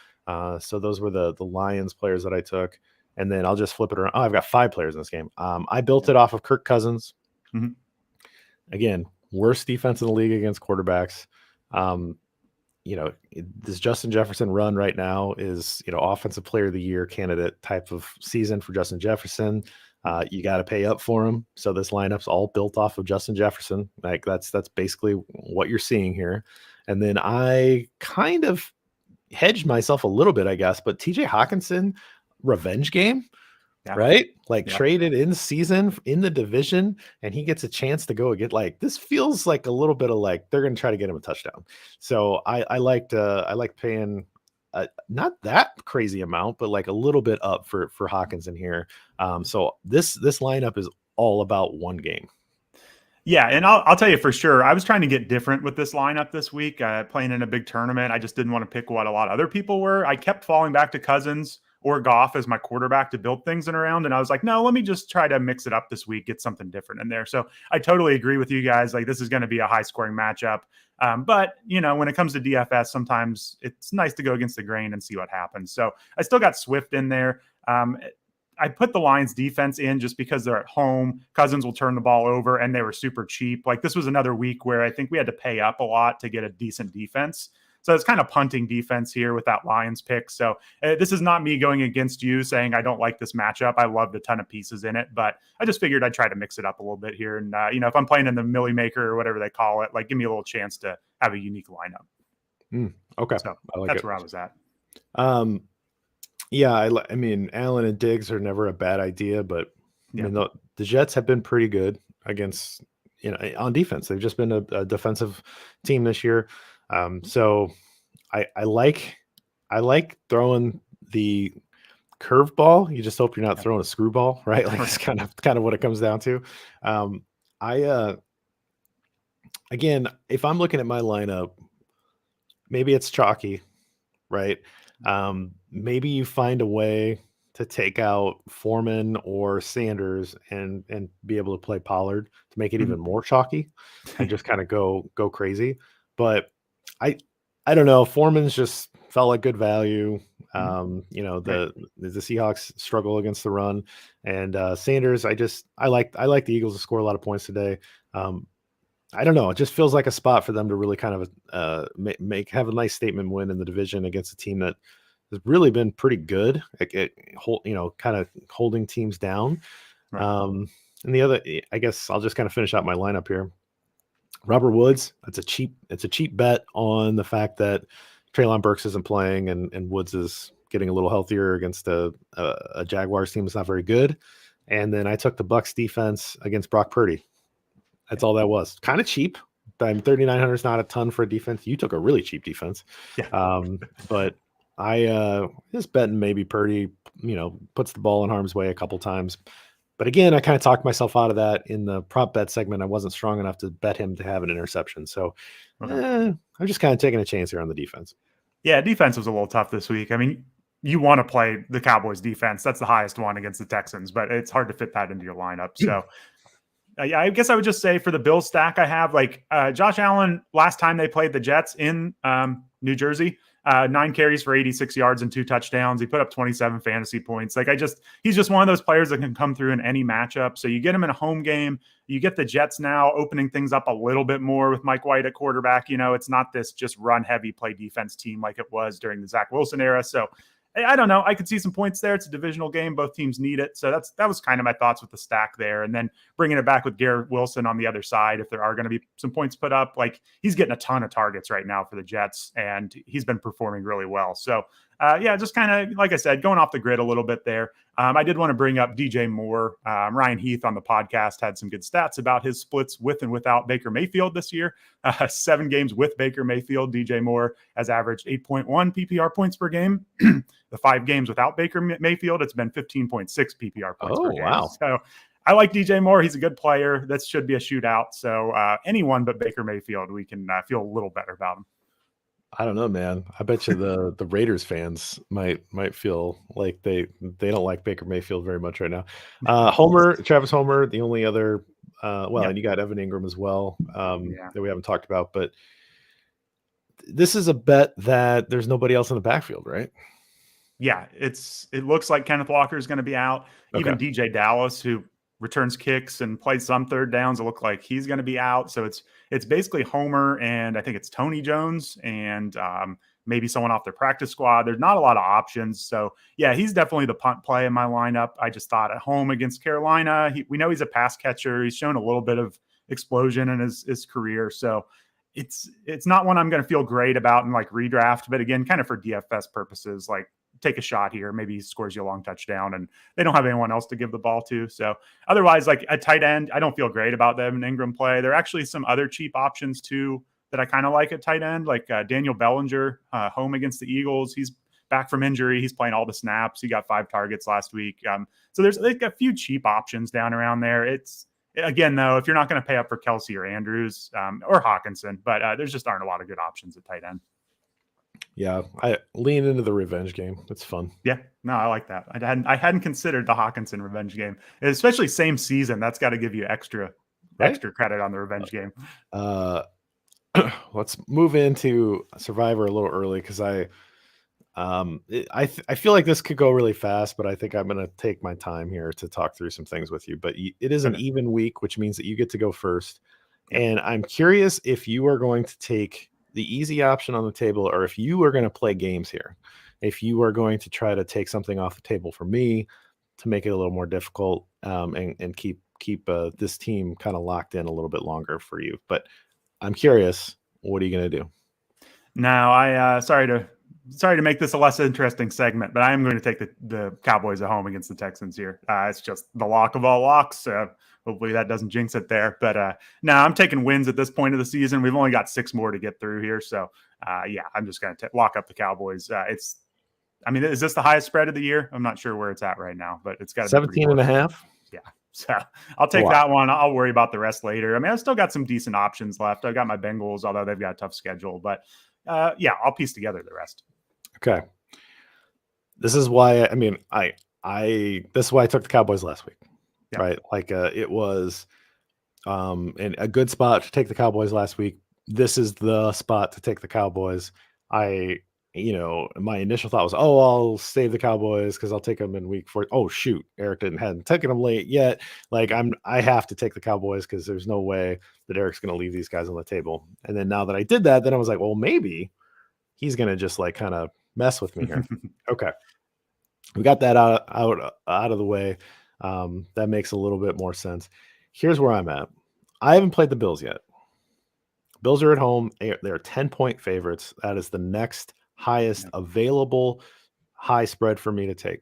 So those were the Lions players that I took. And then I'll just flip it around. Oh, I've got 5 players in this game. I built it off of Kirk Cousins. Mm-hmm. Again, worst defense in the league against quarterbacks. This Justin Jefferson run right now is, offensive player of the year candidate type of season for Justin Jefferson. You got to pay up for him. So this lineup's all built off of Justin Jefferson. Like that's basically what you're seeing here. And then I kind of hedged myself a little bit, I guess, but TJ Hawkinson revenge game, right? Like traded in season in the division, and he gets a chance to go get this feels like a little bit of they're going to try to get him a touchdown. So I liked paying not that crazy amount, but a little bit up for Hawkins in here. So this lineup is all about one game. Yeah, and I'll tell you for sure, I was trying to get different with this lineup this week, playing in a big tournament. I just didn't want to pick what a lot of other people were. I kept falling back to Cousins or Goff as my quarterback to build things in around. And I was like, no, let me just try to mix it up this week, get something different in there. So I totally agree with you guys. This is going to be a high scoring matchup. But when it comes to DFS, sometimes it's nice to go against the grain and see what happens. So I still got Swift in there. I put the Lions defense in just because they're at home. Cousins will turn the ball over, and they were super cheap. This was another week where I think we had to pay up a lot to get a decent defense. So it's kind of punting defense here with that Lions pick. So this is not me going against you saying I don't like this matchup. I loved a ton of pieces in it, but I just figured I'd try to mix it up a little bit here. And, if I'm playing in the Millie Maker or whatever they call it, give me a little chance to have a unique lineup. Okay. So that's where I was at. Yeah, I mean, Allen and Diggs are never a bad idea, but I mean, the Jets have been pretty good against, on defense. They've just been a defensive team this year. So I like throwing the curveball. You just hope you're not throwing a screwball, right? It's kind of what it comes down to. Again, if I'm looking at my lineup, maybe it's chalky, right? Maybe you find a way to take out Foreman or Sanders and be able to play Pollard to make it even more chalky and just kind of go crazy. But I don't know. Foreman's just felt like good value. The Seahawks struggle against the run, and Sanders. I like the Eagles to score a lot of points today. I don't know. It just feels like a spot for them to really kind of have a nice statement win in the division against a team that has really been pretty good at kind of holding teams down. Right. And the other, I guess I'll just kind of finish out my lineup here. Robert Woods, it's a cheap bet on the fact that Treylon Burks isn't playing and Woods is getting a little healthier against a Jaguars team that's not very good. And then I took the Bucs defense against Brock Purdy. That's all that was. Kind of cheap. $3,900 is not a ton for a defense. You took a really cheap defense. Yeah. But I just betting maybe Purdy, puts the ball in harm's way a couple times. But again, I kind of talked myself out of that in the prop bet segment. I wasn't strong enough to bet him to have an interception. So I'm just kind of taking a chance here on the defense. Yeah, defense was a little tough this week. I mean, you want to play the Cowboys defense. That's the highest one against the Texans, but it's hard to fit that into your lineup. So I guess I would just say for the Bills stack I have, Josh Allen, last time they played the Jets in New Jersey, 9 carries for 86 yards and 2 touchdowns. He put up 27 fantasy points. He's just one of those players that can come through in any matchup. So you get him in a home game. You get the Jets now opening things up a little bit more with Mike White at quarterback. It's not this just run heavy play defense team like it was during the Zach Wilson era. So I don't know. I could see some points there. It's a divisional game. Both teams need it. So that was kind of my thoughts with the stack there. And then bringing it back with Garrett Wilson on the other side, if there are going to be some points put up, he's getting a ton of targets right now for the Jets, and he's been performing really well. So just kind of, like I said, going off the grid a little bit there. I did want to bring up DJ Moore. Ryan Heath on the podcast had some good stats about his splits with and without Baker Mayfield this year. 7 games with Baker Mayfield, DJ Moore has averaged 8.1 PPR points per game. The 5 games without Baker Mayfield, it's been 15.6 PPR points per game. Wow. So I like DJ Moore. He's a good player. That should be a shootout. So anyone but Baker Mayfield, we can feel a little better about him. I don't know, man. I bet you the Raiders fans might feel like they don't like Baker Mayfield very much right now. Travis Homer, the only other Yep. and you got Evan Ingram as well, Yeah. that we haven't talked about, but this is a bet that there's nobody else in the backfield, right? Yeah, it looks like Kenneth Walker is going to be out. Okay. Even DJ Dallas, who returns kicks and plays some third downs, it look like he's going to be out. So it's basically Homer and I think it's Tony Jones and maybe someone off their practice squad. There's not a lot of options. So yeah, he's definitely the punt play in my lineup. I just thought at home against Carolina, we know he's a pass catcher. He's shown a little bit of explosion in his career. So it's not one I'm going to feel great about in like redraft, but again, kind of for DFS purposes, like take a shot here. Maybe he scores you a long touchdown and they don't have anyone else to give the ball to. So otherwise, like a tight end, I don't feel great about them in Ingram play. There are actually some other cheap options too that I kind of like at tight end, like Daniel Bellinger, home against the Eagles. He's back from injury. He's playing all the snaps. He got 5 targets last week. So there's like a few cheap options down around there. It's, again, though, if you're not going to pay up for Kelsey or Andrews or Hawkinson, but there's just aren't a lot of good options at tight end. Yeah, I lean into the revenge game. It's fun. Yeah, no, I like that. I hadn't considered the Hawkinson revenge game, especially same season. That's got to give you extra credit on the revenge game. Let's move into Survivor a little early because I feel like this could go really fast, but I think I'm going to take my time here to talk through some things with you. But it is an even week, which means that you get to go first. And I'm curious if you are going to take the easy option on the table, or if you are going to play games here, if you are going to try to take something off the table for me to make it a little more difficult, and keep this team kind of locked in a little bit longer for you. But I'm curious, what are you going to do? Now, I sorry to make this a less interesting segment, but I am going to take the Cowboys at home against the Texans here. It's just the lock of all locks. Hopefully that doesn't jinx it there. But no, I'm taking wins at this point of the season. We've only got 6 more to get through here. So, yeah, I'm just going to lock up the Cowboys. Is this the highest spread of the year? I'm not sure where it's at right now, but it's got to be 17.5. Yeah. So I'll take that one. I'll worry about the rest later. I mean, I've still got some decent options left. I've got my Bengals, although they've got a tough schedule. But yeah, I'll piece together the rest. Okay. This is why this is why I took the Cowboys last week. Yeah. Right? Like it was in a good spot to take the Cowboys last week. This is the spot to take the Cowboys. My initial thought was, I'll save the Cowboys because I'll take them in week 4. Oh shoot, Eric hadn't taken them late yet. Like I have to take the Cowboys because there's no way that Eric's going to leave these guys on the table. And then now that I did that, then I was like, well, maybe he's going to just like kind of mess with me here. Okay, we got that out of the way. That makes a little bit more sense. Here's where I'm at. I haven't played the Bills yet. Bills are at home. They're 10-point favorites. That is the next highest available high spread for me to take.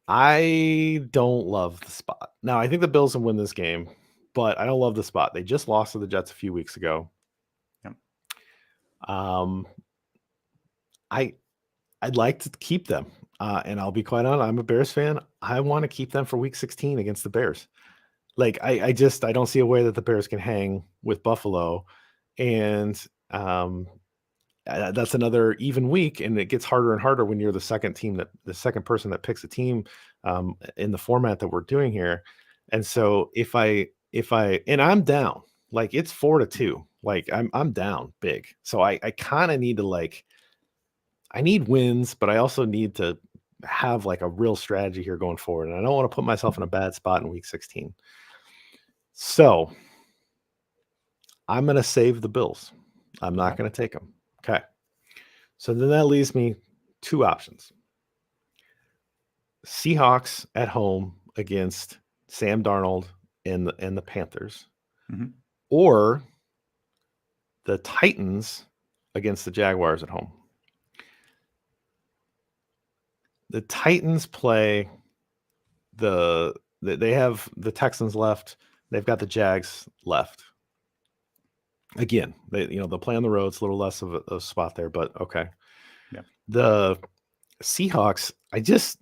I don't love the spot. Now, I think the Bills will win this game, but I don't love the spot. They just lost to the Jets a few weeks ago. Yep. I'd like to keep them. And I'll be quite honest, I'm a Bears fan. I want to keep them for week 16 against the Bears. Like, I don't see a way that the Bears can hang with Buffalo. And that's another even week. And it gets harder and harder when you're the second person that picks a team in the format that we're doing here. And so if I'm down, like it's 4-2, like I'm down big. So I kind of need to I need wins, but I also need to have like a real strategy here going forward. And I don't want to put myself in a bad spot in week 16. So I'm going to save the Bills. I'm not going to take them. Okay. So then that leaves me 2 options. Seahawks at home against Sam Darnold and the Panthers, or the Titans against the Jaguars at home. The Titans play they have the Texans left. They've got the Jags left. Again, they'll play on the road. It's a little less of a spot there, but okay. Yeah. The Seahawks,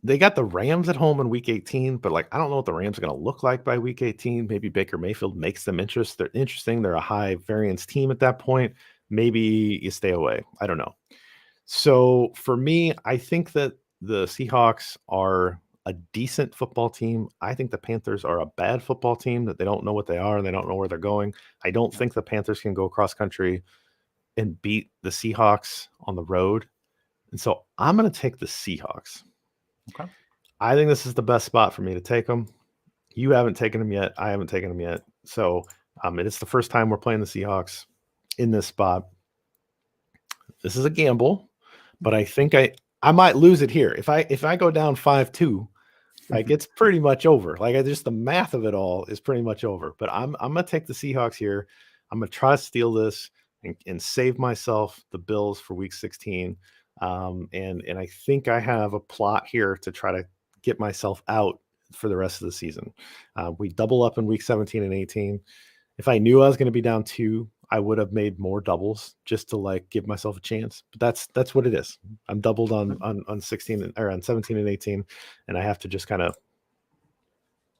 they got the Rams at home in week 18, but I don't know what the Rams are going to look like by week 18. Maybe Baker Mayfield makes them interesting. They're a high variance team at that point. maybe you stay away. I don't know. So for me, I think that the Seahawks are a decent football team. I think the Panthers are a bad football team, that they don't know what they are and they don't know where they're going. I don't think the Panthers can go cross country and beat the Seahawks on the road. And so I'm going to take the Seahawks. Okay. I think this is the best spot for me to take them. You haven't taken them yet. I haven't taken them yet. So it's the first time we're playing the Seahawks in this spot. This is a gamble, but I think I might lose it here. If I go down 5-2, like it's pretty much over. Like the math of it all is pretty much over. But I'm gonna take the Seahawks here. I'm gonna try to steal this and save myself the Bills for Week 16. And I think I have a plot here to try to get myself out for the rest of the season. We double up in Week 17 and 18. If I knew I was going to be down 2, I would have made more doubles just to like give myself a chance. But that's what it is. I'm doubled on 16 or on 17 and 18, and I have to just kind of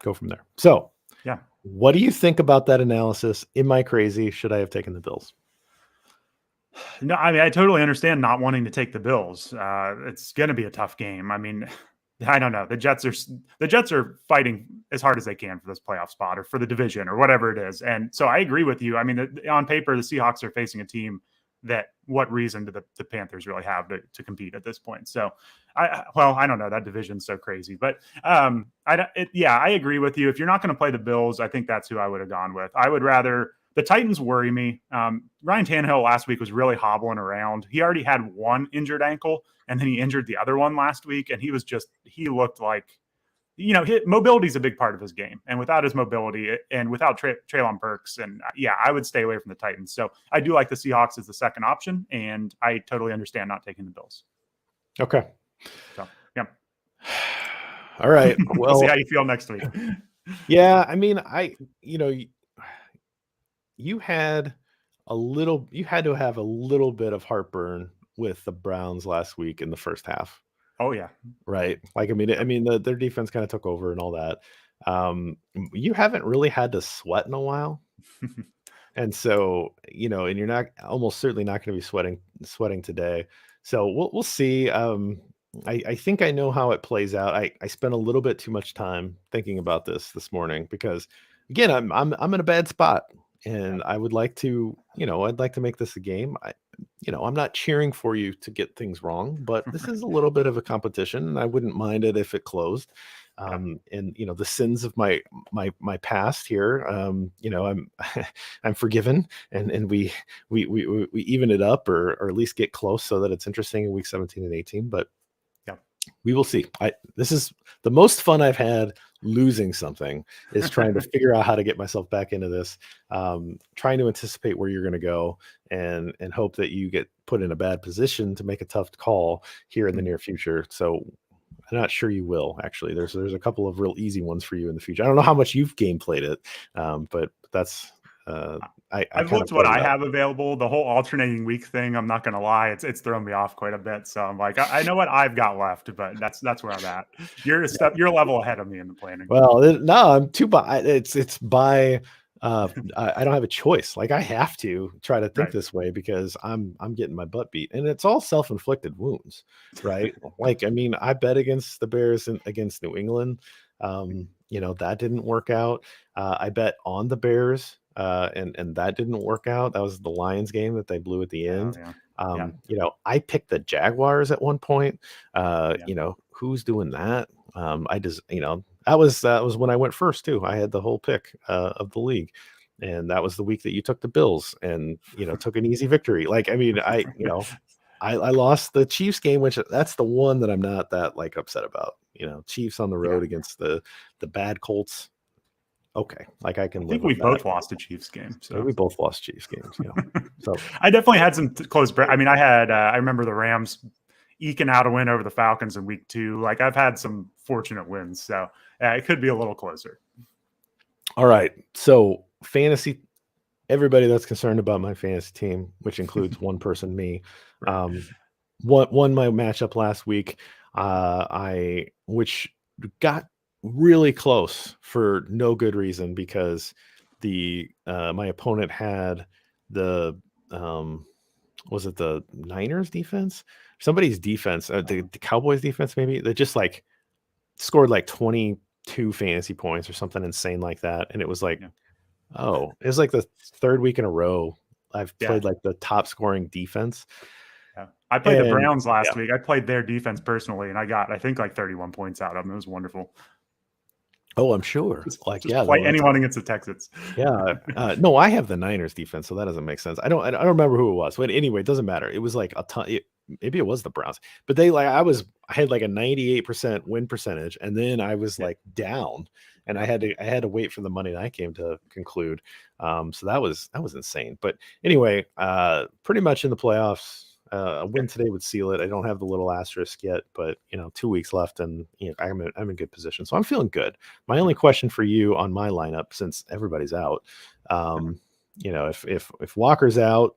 go from there. So, yeah, what do you think about that analysis? Am I crazy? Should I have taken the Bills? No, I mean, I totally understand not wanting to take the Bills. It's going to be a tough game. I mean, I don't know. The Jets are fighting as hard as they can for this playoff spot or for the division or whatever it is. And so I agree with you. I mean, on paper, the Seahawks are facing a team that what reason do the Panthers really have to compete at this point? So I don't know. That division's so crazy, but I agree with you. If you're not going to play the Bills, I think that's who I would have gone with. I would rather. The Titans worry me. Ryan Tannehill last week was really hobbling around. He already had one injured ankle, and then he injured the other one last week, and he looked like, mobility is a big part of his game. And without his mobility and without Treylon Burks, and I would stay away from the Titans. So I do like the Seahawks as the second option, and I totally understand not taking the Bills. Okay. So, yeah. All right. Well, we'll see how you feel next week. Yeah. I mean, you had to have a little bit of heartburn with the Browns last week in the first half. Oh yeah. Right. Like, their defense kind of took over and all that. You haven't really had to sweat in a while. And so, and you're not almost certainly not going to be sweating today. So we'll see. I think I know how it plays out. I spent a little bit too much time thinking about this morning because again, I'm in a bad spot. And I would like to, I'd like to make this a game. I'm not cheering for you to get things wrong, but this is a little bit of a competition, and I wouldn't mind it if it closed. And the sins of my past here, I'm I'm forgiven, and we even it up or at least get close so that it's interesting in Week 17 and 18. But we will see. This is the most fun I've had losing something is trying to figure out how to get myself back into this, trying to anticipate where you're going to go and hope that you get put in a bad position to make a tough call here in the near future. So I'm not sure you will actually. There's a couple of real easy ones for you in the future. I don't know how much you've game played it, but that's I've looked what I have available. The whole alternating week thing, I'm not going to lie, it's thrown me off quite a bit. So I'm like, I know what I've got left, but that's where I'm at. You're a level ahead of me in the planning. Well, no, I'm too by. It's by. I don't have a choice. Like I have to try to think this way because I'm getting my butt beat, and it's all self-inflicted wounds, right? Like I bet against the Bears and against New England. That didn't work out. I bet on the Bears. And that didn't work out. That was the Lions game that they blew at the end. I picked the Jaguars at one point. Who's doing that? That was when I went first too. I had the whole pick of the league, and that was the week that you took the Bills and took an easy victory. Like I lost the Chiefs game, which that's the one that I'm not that like upset about. Chiefs on the road against the bad Colts. Okay, like I can. I think we both lost a Chiefs game. So we both lost Chiefs games. So I definitely had some close. I remember the Rams eking out a win over the Falcons in week 2. Like I've had some fortunate wins, so it could be a little closer. All right, so fantasy. Everybody that's concerned about my fantasy team, which includes one person, me, won my matchup last week. Which got really close for no good reason because my opponent had the was it the Niners defense? Somebody's defense, the Cowboys defense, maybe, that just like scored like 22 fantasy points or something insane like that. And it was like, Yeah. oh, it was like the third week in a row I've Yeah. played like the top scoring defense. Yeah. I played the And Browns last week. I played their defense personally, and I got, I think, like 31 points out of them. It was wonderful. oh, I'm sure. Just Like, just yeah, play no, that's anyone against the Texans. yeah. No, I have the Niners defense, so that doesn't make sense. I don't remember who it was, but anyway, it doesn't matter. It was like a ton. Maybe it was the Browns, but I had like a 98% win percentage, and then I was like down, and I had to wait for the Monday night game to conclude. So that was insane. But anyway, pretty much in the playoffs. A win today would seal it. I don't have the little asterisk yet, but 2 weeks left, and I'm in good position, so I'm feeling good. My only question for you on my lineup, since everybody's out, if Walker's out,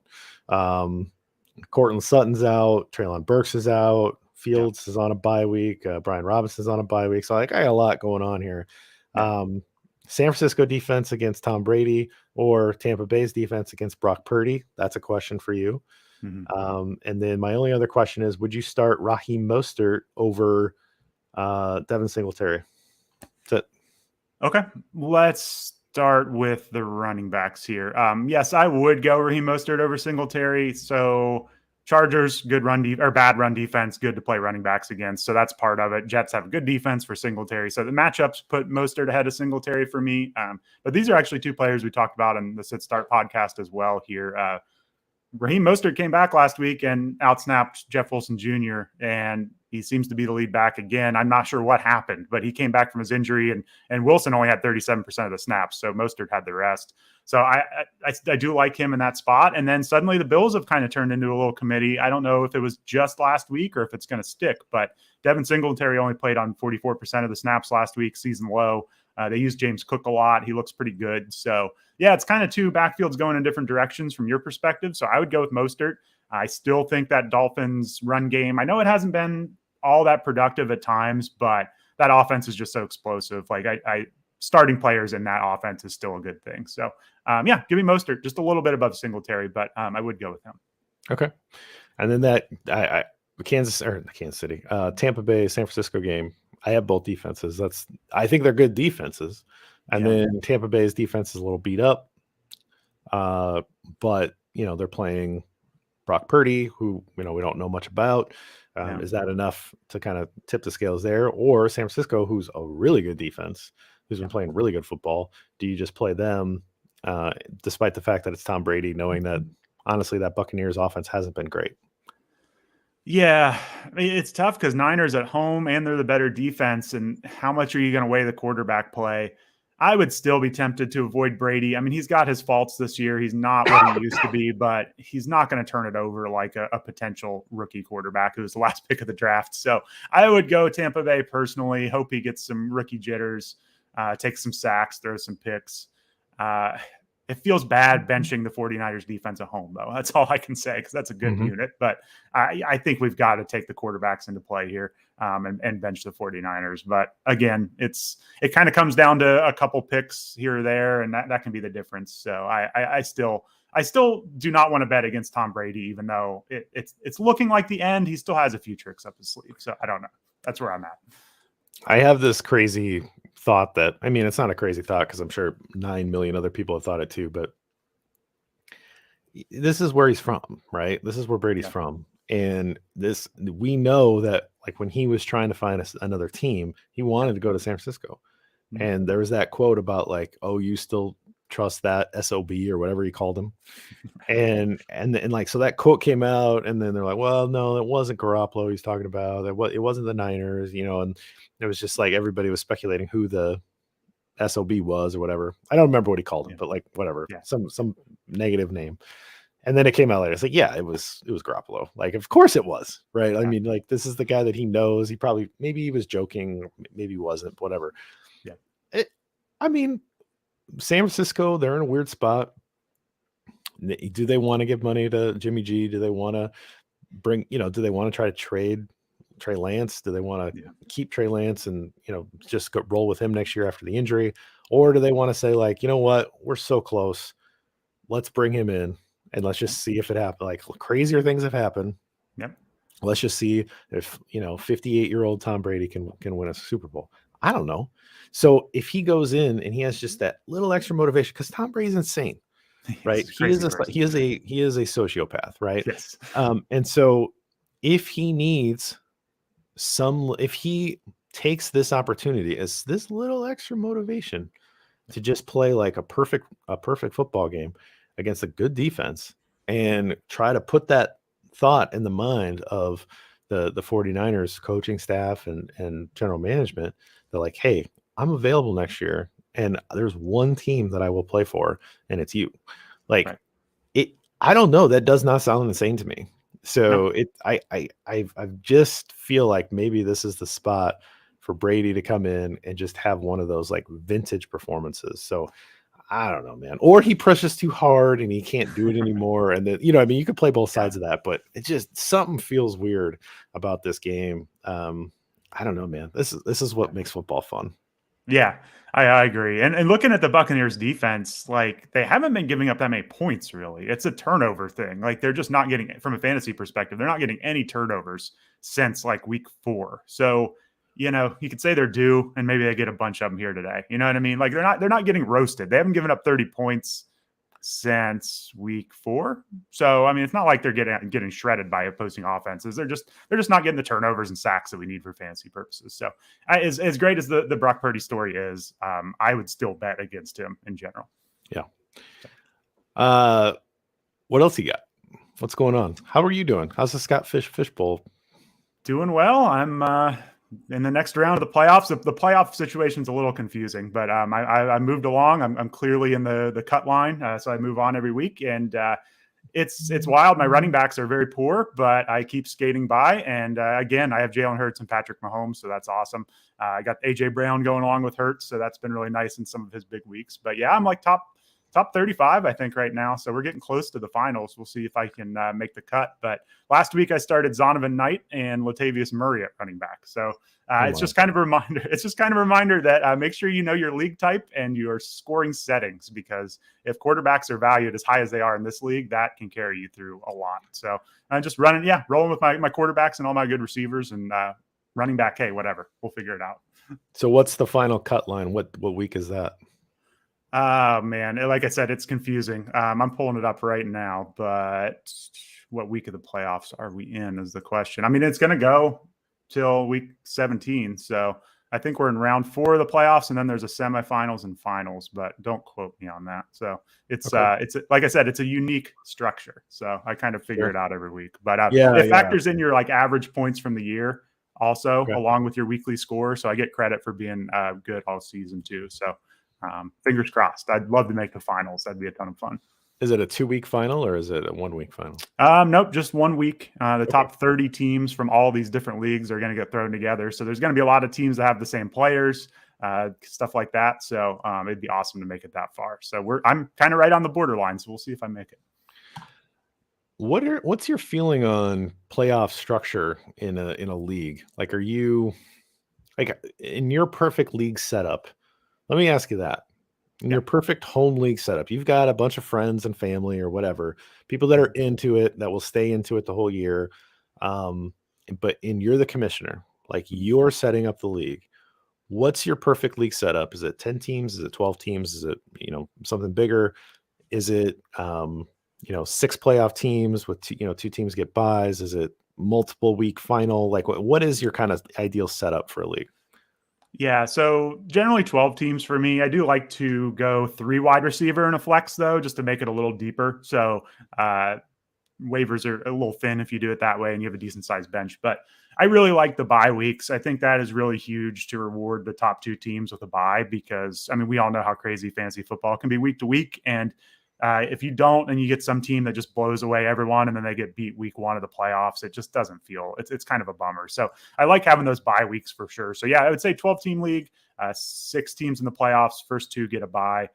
Cortland Sutton's out, Treylon Burks is out, Fields is on a bye week, Brian Robinson's on a bye week, so I got a lot going on here. San Francisco defense against Tom Brady or Tampa Bay's defense against Brock Purdy? That's a question for you. And then my only other question is, would you start Raheem Mostert over Devin Singletary? That's it. Okay, let's start with the running backs here. Yes, I would go Raheem Mostert over Singletary. So Chargers, good bad run defense, good to play running backs against. So that's part of it. Jets have a good defense for Singletary. So the matchups put Mostert ahead of Singletary for me. But these are actually two players we talked about in the Sit Start podcast as well here. Raheem Mostert came back last week and outsnapped Jeff Wilson Jr., and he seems to be the lead back again. I'm not sure what happened, but he came back from his injury, and Wilson only had 37% of the snaps, so Mostert had the rest. So I do like him in that spot. And then suddenly the Bills have kind of turned into a little committee. I don't know if it was just last week or if it's going to stick, but Devin Singletary only played on 44% of the snaps last week, season low. They use James Cook a lot. He looks pretty good. So, yeah, it's kind of two backfields going in different directions from your perspective. So I would go with Mostert. I still think that Dolphins run game, I know it hasn't been all that productive at times, but that offense is just so explosive. Like I starting players in that offense is still a good thing. So, give me Mostert just a little bit above Singletary, but I would go with him. Okay. And then that Kansas City, Tampa Bay, San Francisco game, I have both defenses. I think they're good defenses. And then Tampa Bay's defense is a little beat up. But they're playing Brock Purdy, who we don't know much about. Is that enough to kind of tip the scales there? Or San Francisco, who's a really good defense, who's been playing really good football? Do you just play them despite the fact that it's Tom Brady, knowing that honestly that Buccaneers offense hasn't been great? Yeah, it's tough because Niners at home and they're the better defense. And how much are you going to weigh the quarterback play? I would still be tempted to avoid Brady. I mean, he's got his faults this year. He's not what he used to be, but he's not going to turn it over like a potential rookie quarterback who was the last pick of the draft. So I would go Tampa Bay personally. Hope he gets some rookie jitters, takes some sacks, throws some picks. It feels bad benching the 49ers defense at home, though. That's all I can say, because that's a good unit. But I think we've got to take the quarterbacks into play here and bench the 49ers. But again, it kind of comes down to a couple picks here or there, and that can be the difference. So I still do not want to bet against Tom Brady, even though it's looking like the end. He still has a few tricks up his sleeve. So I don't know. That's where I'm at. I have this crazy thought that, I mean, it's not a crazy thought because I'm sure 9 million other people have thought it too, but this is where he's from, right? This is where Brady's from. And we know that like when he was trying to find another team, he wanted to go to San Francisco. Mm-hmm. And there was that quote about like, oh, you still trust that SOB or whatever he called him. and like, so that quote came out and then they're like, well, no, it wasn't Garoppolo he's talking about. It wasn't the Niners, and it was just like everybody was speculating who the SOB was or whatever. I don't remember what he called him, but like whatever, some negative name. And then it came out later. It's like, yeah, it was Garoppolo. Like, of course it was, right? Yeah. I mean, like, this is the guy that he knows. Maybe he was joking, maybe he wasn't, whatever. Yeah. I mean, San Francisco, they're in a weird spot. Do they want to give money to Jimmy G? Do they want to do they want to try to trade Trey Lance? Do they want to keep Trey Lance and, just roll with him next year after the injury? Or do they want to say like, you know what, we're so close. Let's bring him in. and let's just see if it happens. Like crazier things have happened. Yep. Let's just see if 58-year-old Tom Brady can win a Super Bowl. I don't know. So if he goes in and he has just that little extra motivation, because Tom Brady's insane, right? He is a sociopath, right? Yes. And so if he needs if he takes this opportunity as this little extra motivation to just play like a perfect football game against a good defense and try to put that thought in the mind of the 49ers coaching staff and general management, they're like, hey, I'm available next year and there's one team that I will play for and it's you. Like I don't know. That does not sound insane to me. So I just feel like maybe this is the spot for Brady to come in and just have one of those like vintage performances. So I don't know, man. Or he pushes too hard and he can't do it anymore. And then, you could play both sides of that, but it just something feels weird about this game. I don't know, man. This is what makes football fun. Yeah, I agree. And looking at the Buccaneers defense, like they haven't been giving up that many points, really. It's a turnover thing. Like they're just not getting, from a fantasy perspective, they're not getting any turnovers since like week 4. So, you could say they're due and maybe they get a bunch of them here today. You know what I mean? Like they're not getting roasted. They haven't given up 30 points since week 4. So, I mean, it's not like they're getting shredded by opposing offenses. They're just not getting the turnovers and sacks that we need for fantasy purposes. So, as great as the Brock Purdy story is, I would still bet against him in general. Yeah. What else you got? What's going on? How are you doing? How's the Scott Fish Bowl? Doing well. I'm in the next round of the playoffs. The playoff situation is a little confusing, but I moved along. I'm clearly in the cut line, so I move on every week, and it's wild. My running backs are very poor, but I keep skating by. And again, I have Jalen Hurts and Patrick Mahomes, so that's awesome. I got AJ Brown going along with Hurts, so that's been really nice in some of his big weeks. But yeah, I'm like top 35, I think, right now. So we're getting close to the finals. We'll see if I can make the cut. But last week I started Zonovan Knight and Latavius Murray at running back. So it's just kind of a reminder. It's just kind of a reminder that make sure you know your league type and your scoring settings, because if quarterbacks are valued as high as they are in this league, that can carry you through a lot. So I'm just rolling with my quarterbacks and all my good receivers and running back. Hey, whatever, we'll figure it out. So what's the final cut line? What week is that? Man, like I said, it's confusing. I'm pulling it up right now, but what week of the playoffs are we in is the question. I mean, it's going to go till week 17. So I think we're in round 4 of the playoffs, and then there's a semifinals and finals, but don't quote me on that. So it's, like I said, it's a unique structure. So I kind of figure it out every week, but it factors in your like average points from the year also, along with your weekly score. So I get credit for being good all season too. So fingers crossed. I'd love to make the finals. That'd be a ton of fun. Is it a 2-week final or is it a 1-week final? Nope, just 1 week. The top 30 teams from all these different leagues are going to get thrown together. So there's going to be a lot of teams that have the same players, stuff like that. So it'd be awesome to make it that far. So I'm kind of right on the borderline. So we'll see if I make it. What's your feeling on playoff structure in a league? Like, are you like in your perfect league setup? Let me ask you that. In your perfect home league setup, you've got a bunch of friends and family or whatever, people that are into it, that will stay into it the whole year. You're the commissioner, like you're setting up the league. What's your perfect league setup? Is it 10 teams? Is it 12 teams? Is it, something bigger? Is it, 6 playoff teams with 2 teams get buys? Is it multiple week final? Like what is your kind of ideal setup for a league? Yeah, so generally 12 teams for me. I do like to go 3 wide receiver and a flex, though, just to make it a little deeper. So waivers are a little thin if you do it that way and you have a decent sized bench. But I really like the bye weeks. I think that is really huge to reward the top 2 teams with a bye because, I mean, we all know how crazy fantasy football can be week to week. And if you don't, and you get some team that just blows away everyone, and then they get beat week 1 of the playoffs, it just doesn't feel. It's kind of a bummer. So I like having those bye weeks for sure. So yeah, I would say 12-team league, 6 teams in the playoffs. First 2 get a bye.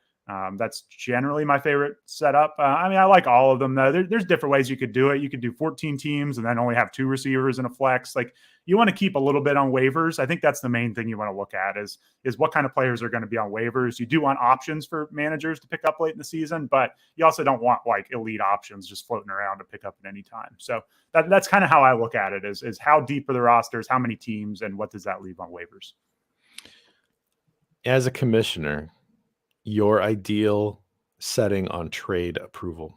That's generally my favorite setup. I mean, I like all of them though. There's different ways you could do it. You could do 14 teams and then only have 2 receivers and a flex. Like, you want to keep a little bit on waivers. I think that's the main thing you want to look at is what kind of players are going to be on waivers. You do want options for managers to pick up late in the season, but you also don't want like elite options just floating around to pick up at any time. So that's kind of how I look at it is how deep are the rosters, how many teams, and what does that leave on waivers? As a commissioner, your ideal setting on trade approval?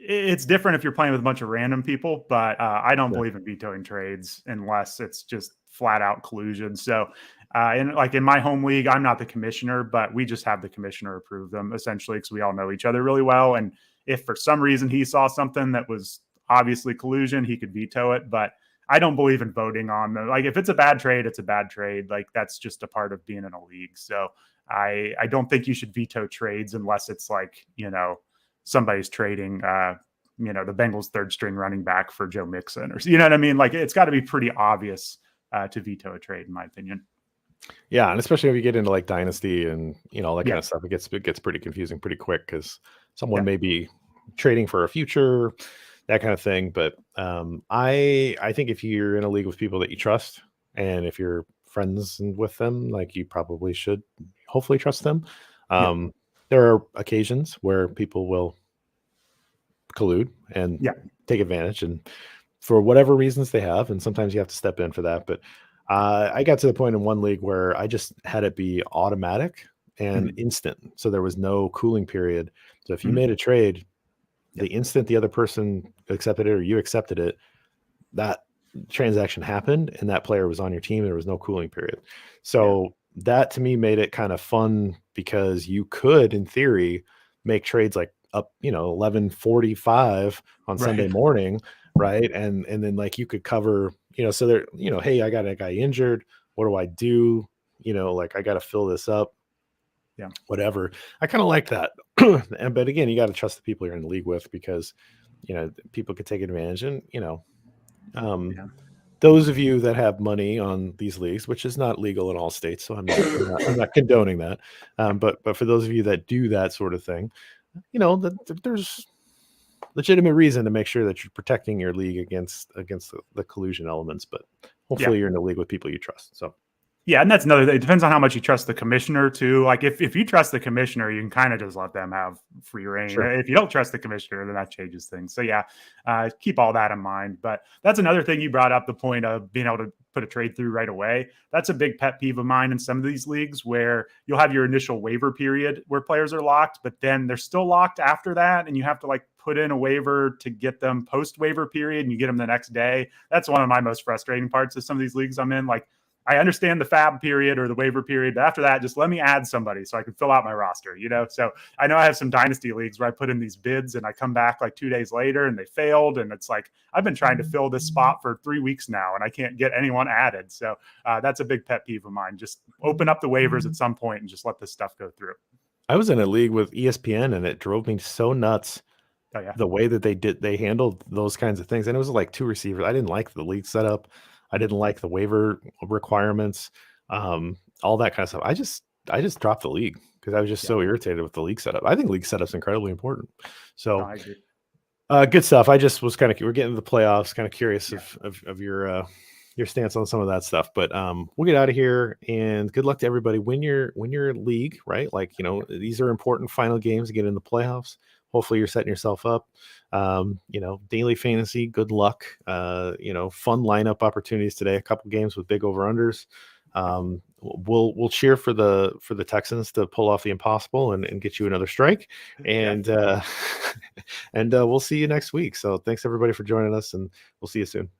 It's different if you're playing with a bunch of random people, but I don't believe in vetoing trades unless it's just flat out collusion. So in my home league, I'm not the commissioner, but we just have the commissioner approve them essentially because we all know each other really well. And if for some reason he saw something that was obviously collusion, he could veto it. But I don't believe in voting on them. Like, if it's a bad trade, it's a bad trade. Like, that's just a part of being in a league. So I don't think you should veto trades unless it's like, somebody's trading, the Bengals third string running back for Joe Mixon, or, you know what I mean? Like, it's got to be pretty obvious to veto a trade, in my opinion. Yeah, and especially if you get into like dynasty and all that kind of stuff, it gets pretty confusing pretty quick because someone may be trading for a future, that kind of thing. But I think if you're in a league with people that you trust, and if you're friends with them, like, you probably should hopefully trust them. There are occasions where people will collude and take advantage, and for whatever reasons they have, and sometimes you have to step in for that. But I got to the point in one league where I just had it be automatic and instant. So there was no cooling period. So if you made a trade, the instant the other person accepted it or you accepted it, that transaction happened and that player was on your team. There was no cooling period. So that to me made it kind of fun because you could, in theory, make trades like up, 11:45 on Sunday morning. Right. And then like you could cover, so there, hey, I got a guy injured. What do I do? Like, I got to fill this up. Yeah. Whatever. I kind of like that. But again, you got to trust the people you're in the league with because, people could take advantage. And, those of you that have money on these leagues, which is not legal in all states, so I'm not condoning that. But for those of you that do that sort of thing, there's legitimate reason to make sure that you're protecting your league against the collusion elements. But hopefully you're in a league with people you trust. So. Yeah, and that's another thing. It depends on how much you trust the commissioner too. Like, if you trust the commissioner, you can kind of just let them have free reign. Sure. If you don't trust the commissioner, then that changes things. So keep all that in mind. But that's another thing you brought up, the point of being able to put a trade through right away. That's a big pet peeve of mine in some of these leagues where you'll have your initial waiver period where players are locked, but then they're still locked after that. And you have to like put in a waiver to get them post waiver period and you get them the next day. That's one of my most frustrating parts of some of these leagues I'm in. Like, I understand the fab period or the waiver period, but after that, just let me add somebody so I can fill out my roster, So I know I have some dynasty leagues where I put in these bids and I come back like 2 days later and they failed. And it's like, I've been trying to fill this spot for 3 weeks now and I can't get anyone added. So that's a big pet peeve of mine. Just open up the waivers at some point and just let this stuff go through. I was in a league with ESPN and it drove me so nuts. The way that they handled those kinds of things. And it was like 2 receivers. I didn't like the league setup. I didn't like the waiver requirements, all that kind of stuff. I just dropped the league because I was just so irritated with the league setup. I think league setup's incredibly important. So good stuff. I just was we're getting to the playoffs, kind of curious of your stance on some of that stuff. But we'll get out of here and good luck to everybody. Win your league, right? Like, these are important final games to get in the playoffs. Hopefully you're setting yourself up. Daily fantasy, good luck. Fun lineup opportunities today. A couple games with big over-unders. We'll cheer for the Texans to pull off the impossible and get you another strike. And we'll see you next week. So thanks everybody for joining us, and we'll see you soon.